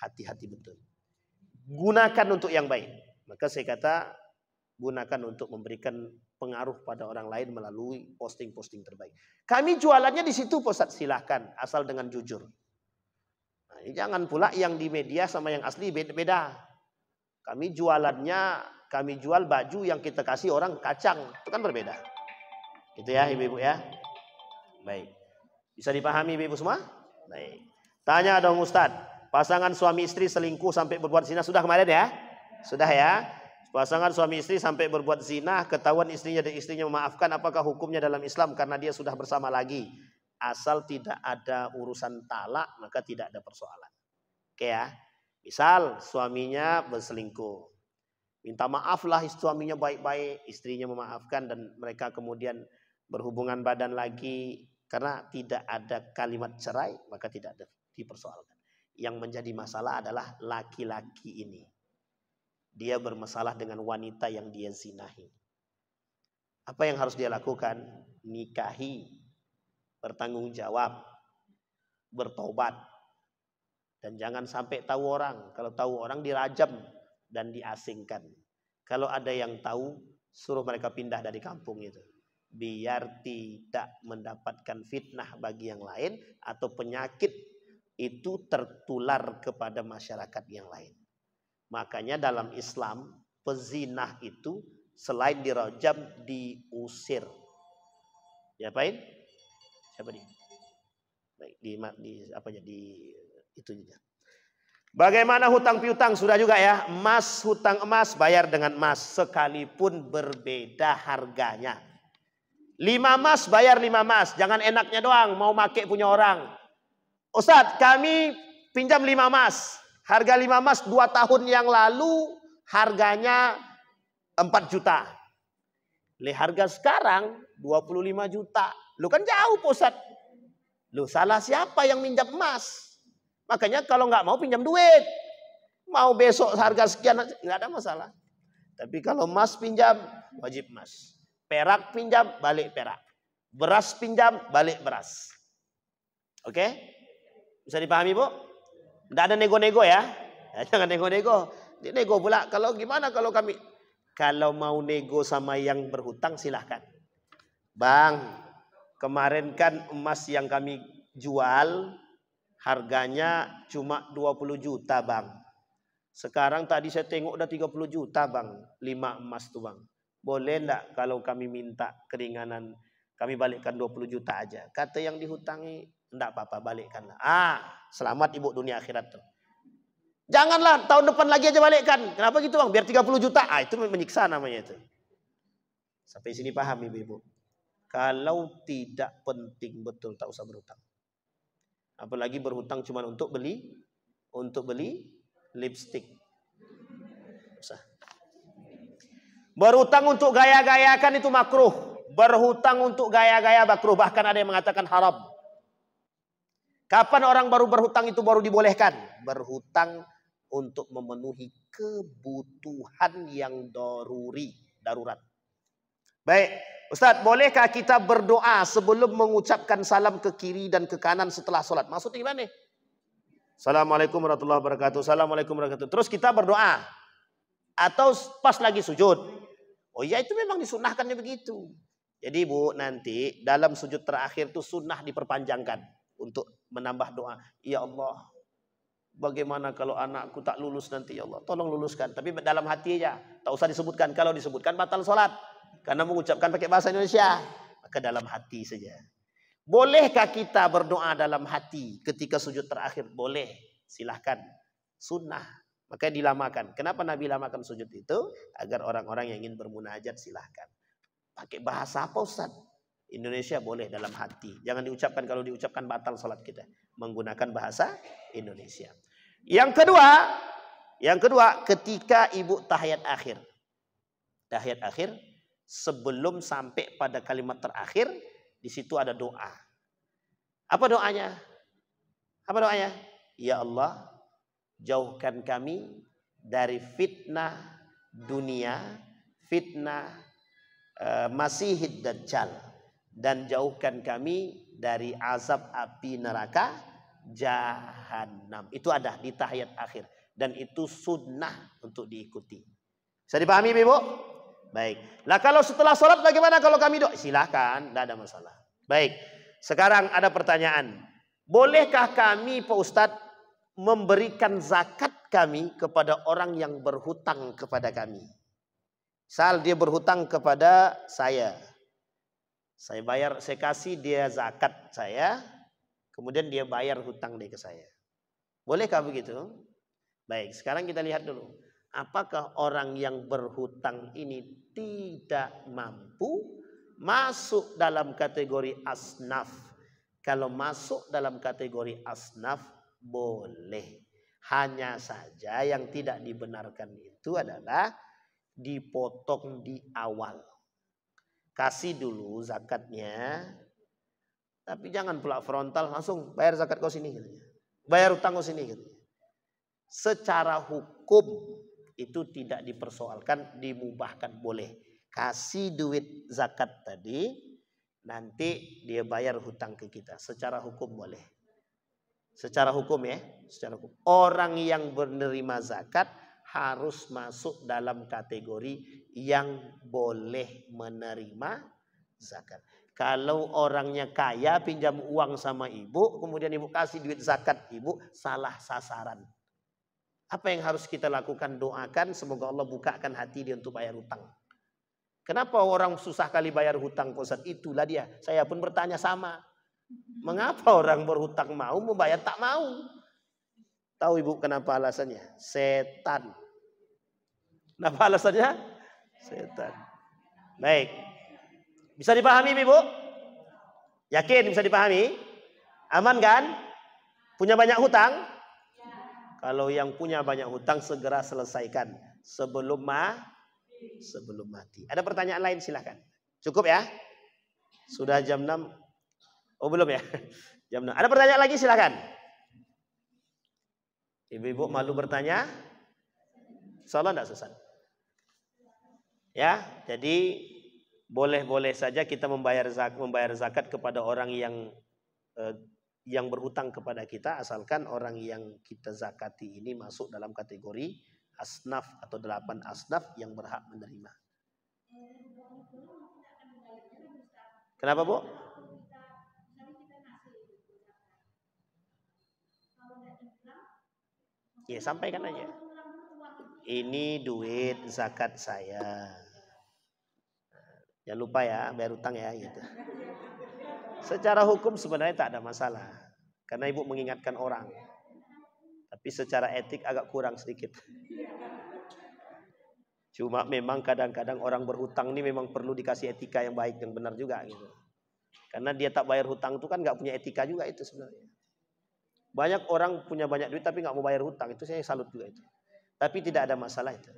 hati-hati betul. Gunakan untuk yang baik. Maka saya kata gunakan untuk memberikan pengaruh pada orang lain melalui posting-posting terbaik. Kami jualannya di situ Ustaz, silahkan asal dengan jujur. Nah, jangan pula yang di media sama yang asli beda-beda. Kami jualannya, kami jual baju yang kita kasih orang kacang, itu kan berbeda. Gitu ya ibu-ibu ya. Baik. Bisa dipahami ibu-ibu semua? Baik. Tanya dong Ustaz. pasangan suami istri selingkuh sampai berbuat zina sudah kemarin ya? Sudah ya? Pasangan suami istri sampai berbuat zina, ketahuan istrinya dan istrinya memaafkan, apakah hukumnya dalam Islam karena dia sudah bersama lagi? Asal tidak ada urusan talak, maka tidak ada persoalan. Oke ya. Misal suaminya berselingkuh, minta maaf lah suaminya baik-baik, istrinya memaafkan dan mereka kemudian berhubungan badan lagi karena tidak ada kalimat cerai, maka tidak ada dipersoalkan. Yang menjadi masalah adalah laki-laki ini. Dia bermasalah dengan wanita yang dia zinahi. Apa yang harus dia lakukan? Nikahi, bertanggung jawab, bertobat. Dan jangan sampai tahu orang. Kalau tahu orang dirajam dan diasingkan. Kalau ada yang tahu, suruh mereka pindah dari kampung itu. Biar tidak mendapatkan fitnah bagi yang lain atau penyakit itu tertular kepada masyarakat yang lain. Makanya dalam Islam pezinah itu selain dirajam diusir. Diapain? Siapa dia? Baik, di itu juga. Bagaimana hutang piutang? Sudah juga ya. Emas, hutang emas bayar dengan emas sekalipun berbeda harganya. 5 emas bayar 5 emas. Jangan enaknya doang mau make punya orang. Ustadz, kami pinjam 5 emas. Harga 5 emas 2 tahun yang lalu harganya 4 juta. Harga sekarang 25 juta. Lu kan jauh Ustaz. Lu salah siapa yang minjam emas? Makanya kalau nggak mau pinjam duit. Mau besok harga sekian nggak ada masalah. Tapi kalau emas pinjam wajib emas. Perak pinjam balik perak. Beras pinjam balik beras. Oke? Bisa dipahami Bu? Tidak ada nego-nego ya. Jangan nego-nego. Nego pula. Kalau gimana kalau kami? Kalau mau nego sama yang berhutang silahkan. Bang, kemarin kan emas yang kami jual harganya cuma 20 juta bang. Sekarang tadi saya tengok udah 30 juta bang. 5 emas tuh bang. Boleh enggak kalau kami minta keringanan. Kami balikkan 20 juta aja. Kata yang dihutangi. Enggak apa-apa balikkanlah. Selamat ibu dunia akhirat tuh. Janganlah tahun depan lagi aja balikkan. Kenapa gitu bang? Biar 30 juta. Itu menyiksa namanya itu. Sampai sini paham ibu-ibu. Kalau tidak penting betul tak usah berhutang. Apalagi berhutang cuma untuk beli lipstik. Usah. Berhutang untuk gaya-gayakan itu makruh. Berhutang untuk gaya-gaya makruh. Bahkan ada yang mengatakan haram. Kapan orang baru berhutang itu baru dibolehkan? Berhutang untuk memenuhi kebutuhan yang darurat. Baik, Ustadz, bolehkah kita berdoa sebelum mengucapkan salam ke kiri dan ke kanan setelah sholat? Maksudnya gimana? Assalamualaikum warahmatullahi wabarakatuh. Assalamualaikum warahmatullahi wabarakatuh. Terus kita berdoa. Atau pas lagi sujud. Oh iya, itu memang disunahkannya begitu. Jadi Bu, nanti dalam sujud terakhir itu sunnah diperpanjangkan. Untuk menambah doa. Ya Allah, bagaimana kalau anakku tak lulus nanti ya Allah. Tolong luluskan. Tapi dalam hati aja. Tak usah disebutkan. Kalau disebutkan batal sholat. Karena mengucapkan pakai bahasa Indonesia. Maka dalam hati saja. Bolehkah kita berdoa dalam hati ketika sujud terakhir? Boleh. Silahkan. Sunnah. Makanya dilamakan. Kenapa Nabi lamakan sujud itu? Agar orang-orang yang ingin bermunajat silahkan. Pakai bahasa apa Ustaz? Indonesia boleh dalam hati. Jangan diucapkan, kalau diucapkan batal sholat kita. Menggunakan bahasa Indonesia. Yang kedua ketika ibu tahiyat akhir. Tahiyat akhir sebelum sampai pada kalimat terakhir, di situ ada doa. Apa doanya? Apa doanya? Ya Allah, jauhkan kami dari fitnah dunia, fitnah Masihid Dajjal. Dan jauhkan kami dari azab api neraka Jahannam. Itu ada di tahiyat akhir. Dan itu sunnah untuk diikuti. Bisa dipahami Ibu? Baik. Nah kalau setelah sholat bagaimana kalau kami doa? Silahkan, tidak ada masalah. Baik. Sekarang ada pertanyaan. Bolehkah kami Pak Ustadz memberikan zakat kami kepada orang yang berhutang kepada kami? Misal dia berhutang kepada saya. Saya bayar, saya kasih dia zakat saya, kemudian dia bayar hutang dia ke saya. Bolehkah begitu? Baik, sekarang kita lihat dulu. Apakah orang yang berhutang ini tidak mampu masuk dalam kategori asnaf? Kalau masuk dalam kategori asnaf, boleh. Hanya saja yang tidak dibenarkan itu adalah dipotong di awal. Kasih dulu zakatnya, tapi jangan pula frontal langsung bayar zakat kau sini. Bayar utang kau sini. Secara hukum itu tidak dipersoalkan, dimubahkan, boleh. Kasih duit zakat tadi, nanti dia bayar hutang ke kita. Secara hukum boleh. Secara hukum ya, secara hukum. Orang yang menerima zakat harus masuk dalam kategori yang boleh menerima zakat. Kalau orangnya kaya pinjam uang sama ibu, kemudian ibu kasih duit zakat ibu, salah sasaran. Apa yang harus kita lakukan? Doakan semoga Allah bukakan hati dia untuk bayar hutang. Kenapa orang susah kali bayar hutang, Pak Ustaz? Itulah dia. Saya pun bertanya sama. Mengapa orang berhutang mau, membayar tak mau? Tahu ibu kenapa alasannya? Setan. Kenapa alasannya? Setan. Baik. Bisa dipahami ibu? Yakin bisa dipahami? Aman kan? Punya banyak hutang? Kalau yang punya banyak hutang segera selesaikan sebelum mati. Ada pertanyaan lain silahkan. Cukup ya? Sudah jam 6. Oh belum ya? Jam 6. Ada pertanyaan lagi silahkan. Ibu-ibu malu bertanya? Insyaallah tidak susah. Ya, jadi boleh-boleh saja kita membayar zakat kepada orang yang berhutang kepada kita, asalkan orang yang kita zakati ini masuk dalam kategori asnaf atau 8 asnaf yang berhak menerima. Kenapa Bu? Ya sampaikan aja. Ini duit zakat saya. Jangan lupa ya bayar hutang ya gitu. Secara hukum sebenarnya tak ada masalah. Karena ibu mengingatkan orang. Tapi secara etik agak kurang sedikit. Cuma memang kadang-kadang orang berhutang ini memang perlu dikasih etika yang baik, yang benar juga gitu. Karena dia tak bayar hutang itu kan nggak punya etika juga itu sebenarnya. Banyak orang punya banyak duit tapi nggak mau bayar hutang. Itu saya salut juga itu. Tapi tidak ada masalah itu.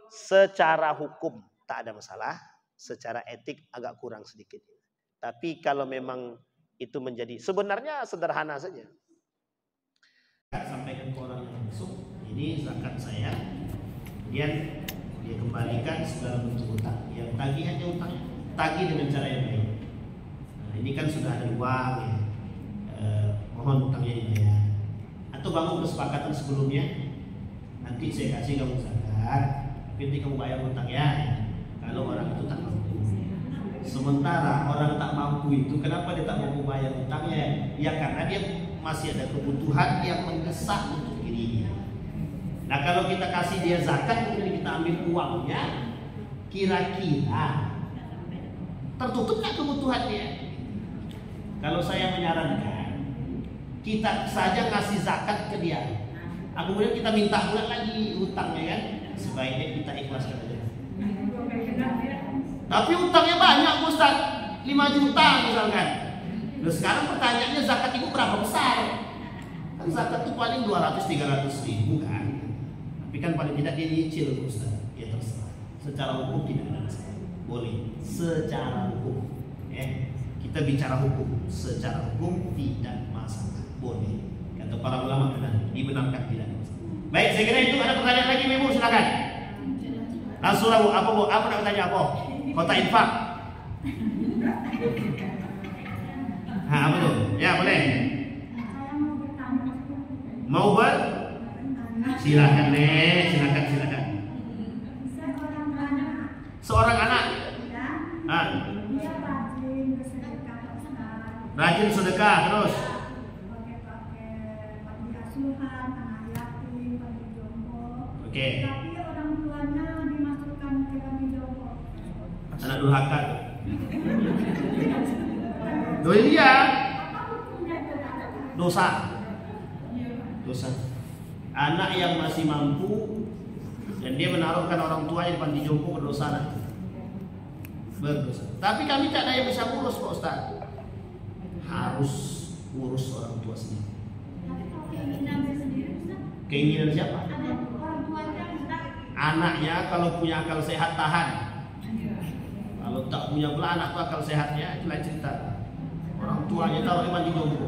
Secara hukum tak ada masalah. Secara etik agak kurang sedikit. Tapi kalau memang itu menjadi sebenarnya sederhana saja. Sampaikan ke orang yang masuk, ini zakat saya. Kemudian dia kembalikan segala bentuk hutang. Yang tagih hanya hutangnya, tagih dengan cara yang baik. Nah, ini kan sudah ada uang ya. Mohon hutangnya dibayar. Atau bangun kesepakatan sebelumnya. Nanti saya kasih kamu zakat, nanti kamu bayar hutang ya. Kalau orang itu tak mampu. Sementara orang tak mampu itu, kenapa dia tak mampu bayar hutangnya? Ya karena dia masih ada kebutuhan yang mendesak untuk dirinya. Nah kalau kita kasih dia zakat, kemudian kita ambil uangnya, kira-kira tertutup nggak kebutuhannya? Kalau saya menyarankan, kita saja kasih zakat ke dia. Kemudian kita minta ulang lagi hutangnya kan? Sebaiknya kita ikhlaskan aja. Tapi utangnya banyak Ustaz, 5 juta misalkan. Nah sekarang pertanyaannya zakat ibu berapa besar? Kan zakat itu paling 200-300 ribu kan. Tapi kan paling tidak dia nyicil Ustaz. Ya terserah. Secara hukum tidak ada masalah. Boleh. Secara hukum. Kita bicara hukum. Secara hukum tidak masalah. Boleh. Kata para ulama benar. Dibenarkan tidak masalah. Baik, saya kira itu. Ada pertanyaan lagi ibu silakan. Langsung lah Bu. Apa Bu? Apa nak bertanya apa? Kota infak. Nah, apa tuh? Ya boleh. Mau ber? Silakan nih, silakan. Seorang anak. Rajin sedekah terus. Oke. Anak durhaka. Oh iya. Dosa. dosa. Anak yang masih mampu dan dia menaruhkan orang tuanya di panti jompo berdosa, berdosa. Tapi kami tak ada yang bisa ngurus Pak Ustaz. Harus urus orang tua sendiri. Tapi kalau keinginannya sendiri Ustaz? Keinginan siapa? Orang tuanya Ustaz. Anaknya kalau punya akal sehat tahan. Kalau tak punya pula anak tu akal sehatnya, itu lain cerita. Orang tuanya taruh di panti jompo.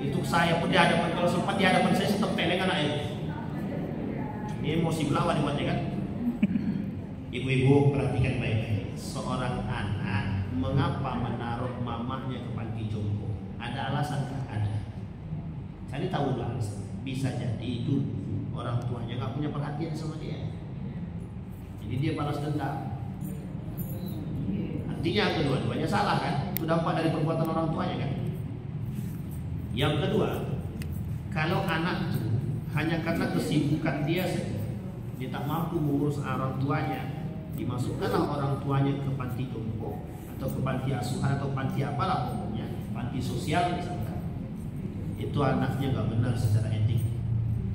Itu saya pun di hadapan, kalau sempat di hadapan saya setempeleng anak itu. Ini emosi belawan dibuatnya kan. Ibu-ibu perhatikan baik-baik. Seorang anak mengapa menaruh mamahnya ke panti jompo? Ada alasan? Ada. Cari tahu lah. Bisa jadi itu orang tuanya nggak punya perhatian sama dia. Jadi dia balas dendam. Artinya kedua-duanya salah kan? Itu dampak dari perbuatan orang tuanya kan? Yang kedua, kalau anak itu hanya karena kesibukan dia saja, dia tak mampu mengurus orang tuanya, dimasukkanlah orang tuanya ke panti jompo atau ke panti asuhan atau panti apalah pokoknya, panti sosial misalkan. Itu anaknya nggak benar secara etik,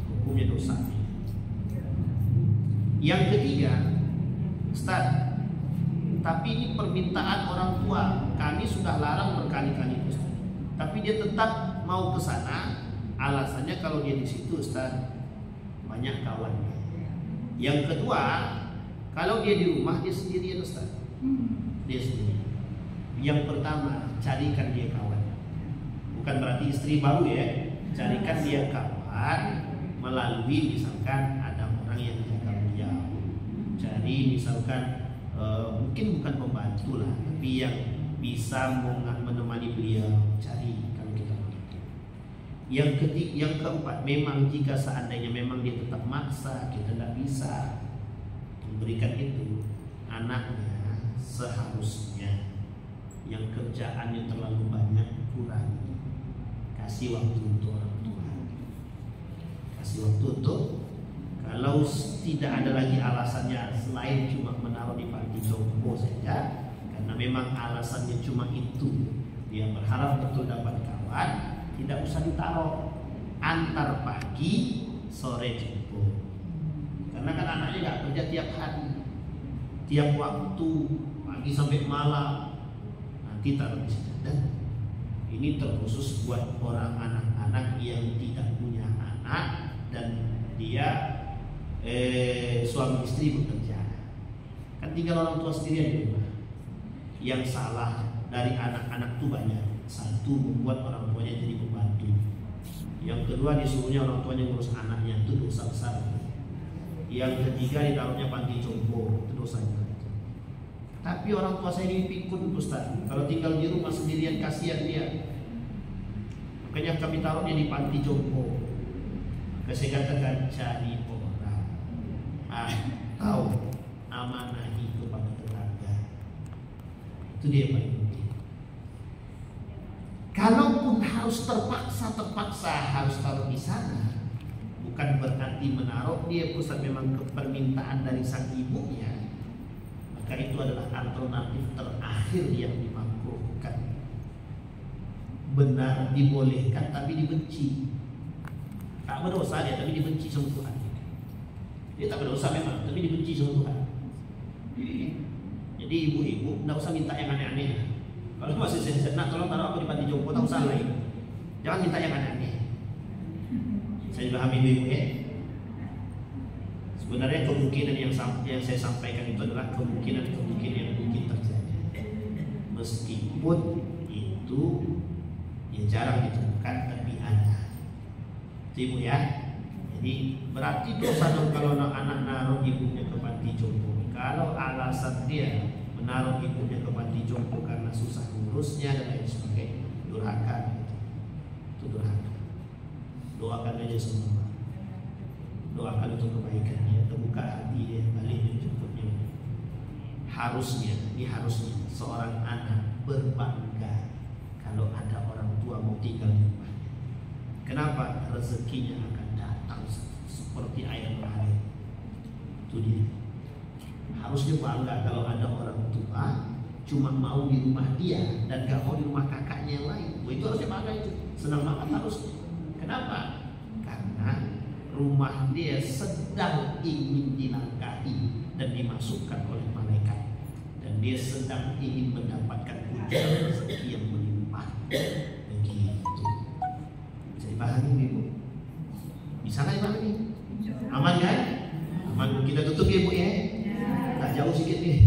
hukumnya dosa. Yang ketiga, Ustaz, tapi ini permintaan orang tua, kami sudah larang berkali-kali Ustaz. Tapi dia tetap mau ke sana, alasannya kalau dia di situ Ustaz banyak kawannya. Yang kedua, kalau dia di rumah dia sendirian Ustaz. Dia sendirian. Yang pertama, carikan dia kawan. Bukan berarti istri baru ya. Carikan dia kawan melalui misalkan ada orang yang jaga beliau. Cari misalkan mungkin bukan pembantu lah, tapi yang bisa menemani beliau. Cari. Yang keempat, memang jika seandainya memang dia tetap maksa, kita tidak bisa memberikan itu, anaknya seharusnya yang kerjaannya terlalu banyak kurangi, kasih waktu untuk orang tua, kasih waktu untuk, kalau tidak ada lagi alasannya selain cuma menaruh di panti jompo saja, karena memang alasannya cuma itu, dia berharap betul dapat kawan. Tidak usah ditaruh antar pagi sore jemput, karena kan anaknya nggak kerja tiap hari, tiap waktu pagi sampai malam, nanti taruh di situ. Dan ini terkhusus buat orang anak-anak yang tidak punya anak dan dia suami istri bekerja, kan tinggal orang tua sendirian di rumah. Yang salah dari anak-anak itu banyak. Satu, membuat orang tuanya jadi pembantu. Yang kedua, disuruhnya orang tuanya ngurus anaknya, itu dosa besar. Yang ketiga, ditaruhnya panti jompo, itu dosanya. Tapi orang tua saya ini pikun Ustaz, kalau tinggal di rumah sendirian kasihan dia. Makanya kami taruhnya di panti jompo. Maka saya katakan, cari orang tahu amanahi kepada tetangga. Itu dia paling penting. Kalaupun harus terpaksa harus taruh di sana, bukan berarti menaruh dia pusat memang permintaan dari sang ibunya, maka itu adalah alternatif terakhir yang dimakruhkan. Benar dibolehkan tapi dibenci. Tak berdosa dia tapi dibenci sama Tuhan. Dia tak berdosa memang tapi dibenci sama Tuhan. Jadi ibu-ibu tidak usah minta yang aneh-aneh. Kalau masih senang, tolong taruh aku di panti jompo, tak usah lain. Jangan minta yang aneh-aneh. Saya pahami ibu-ibu ya. Sebenarnya kemungkinan yang saya sampaikan itu adalah kemungkinan yang mungkin terjadi. Meskipun itu ya jarang ditemukan, tapi ada. Itu ibu ya. Jadi berarti dosa dong kalau anak naruh ibunya ke panti jompo. Kalau alasan dia menaruh ibunya ke panti jompo karena susah ngurusnya dan lain sebagainya, durhaka. Itu durhaka. Doakan aja semua. Doakan untuk kebaikannya, terbuka hati dia, balik jemputnya. Harusnya seorang anak berbangga kalau ada orang tua mau tinggal di rumah. Kenapa? Rezekinya akan datang seperti air mengalir. Itu dia. Harusnya bangga kalau ada orang tua cuma mau di rumah dia dan gak mau di rumah kakaknya yang lain. Itu harusnya bangga itu. Senang banget harusnya. Kenapa? Karena rumah dia sedang ingin dilangkahi dan dimasukkan oleh malaikat, dan dia sedang ingin mendapatkan ujian rezeki yang melimpah. Begitu. Bisa dipahami Ibu? Bisa nggak dipahami? Aman kan? Aman. Kita tutup ya Bu ya. Tak jauh sedikit nih.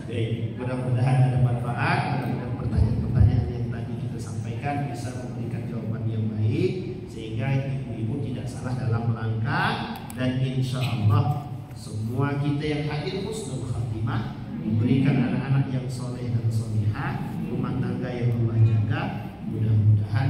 Oke, mudah-mudahan ada manfaat. Mudah-mudahan pertanyaan-pertanyaan yang tadi kita sampaikan bisa memberikan jawaban yang baik, sehingga ibu-ibu tidak salah dalam melangkah, dan insya Allah semua kita yang hadir husnul khatimah, diberikan anak-anak yang soleh dan solehah, rumah tangga yang Allah jaga. Mudah-mudahan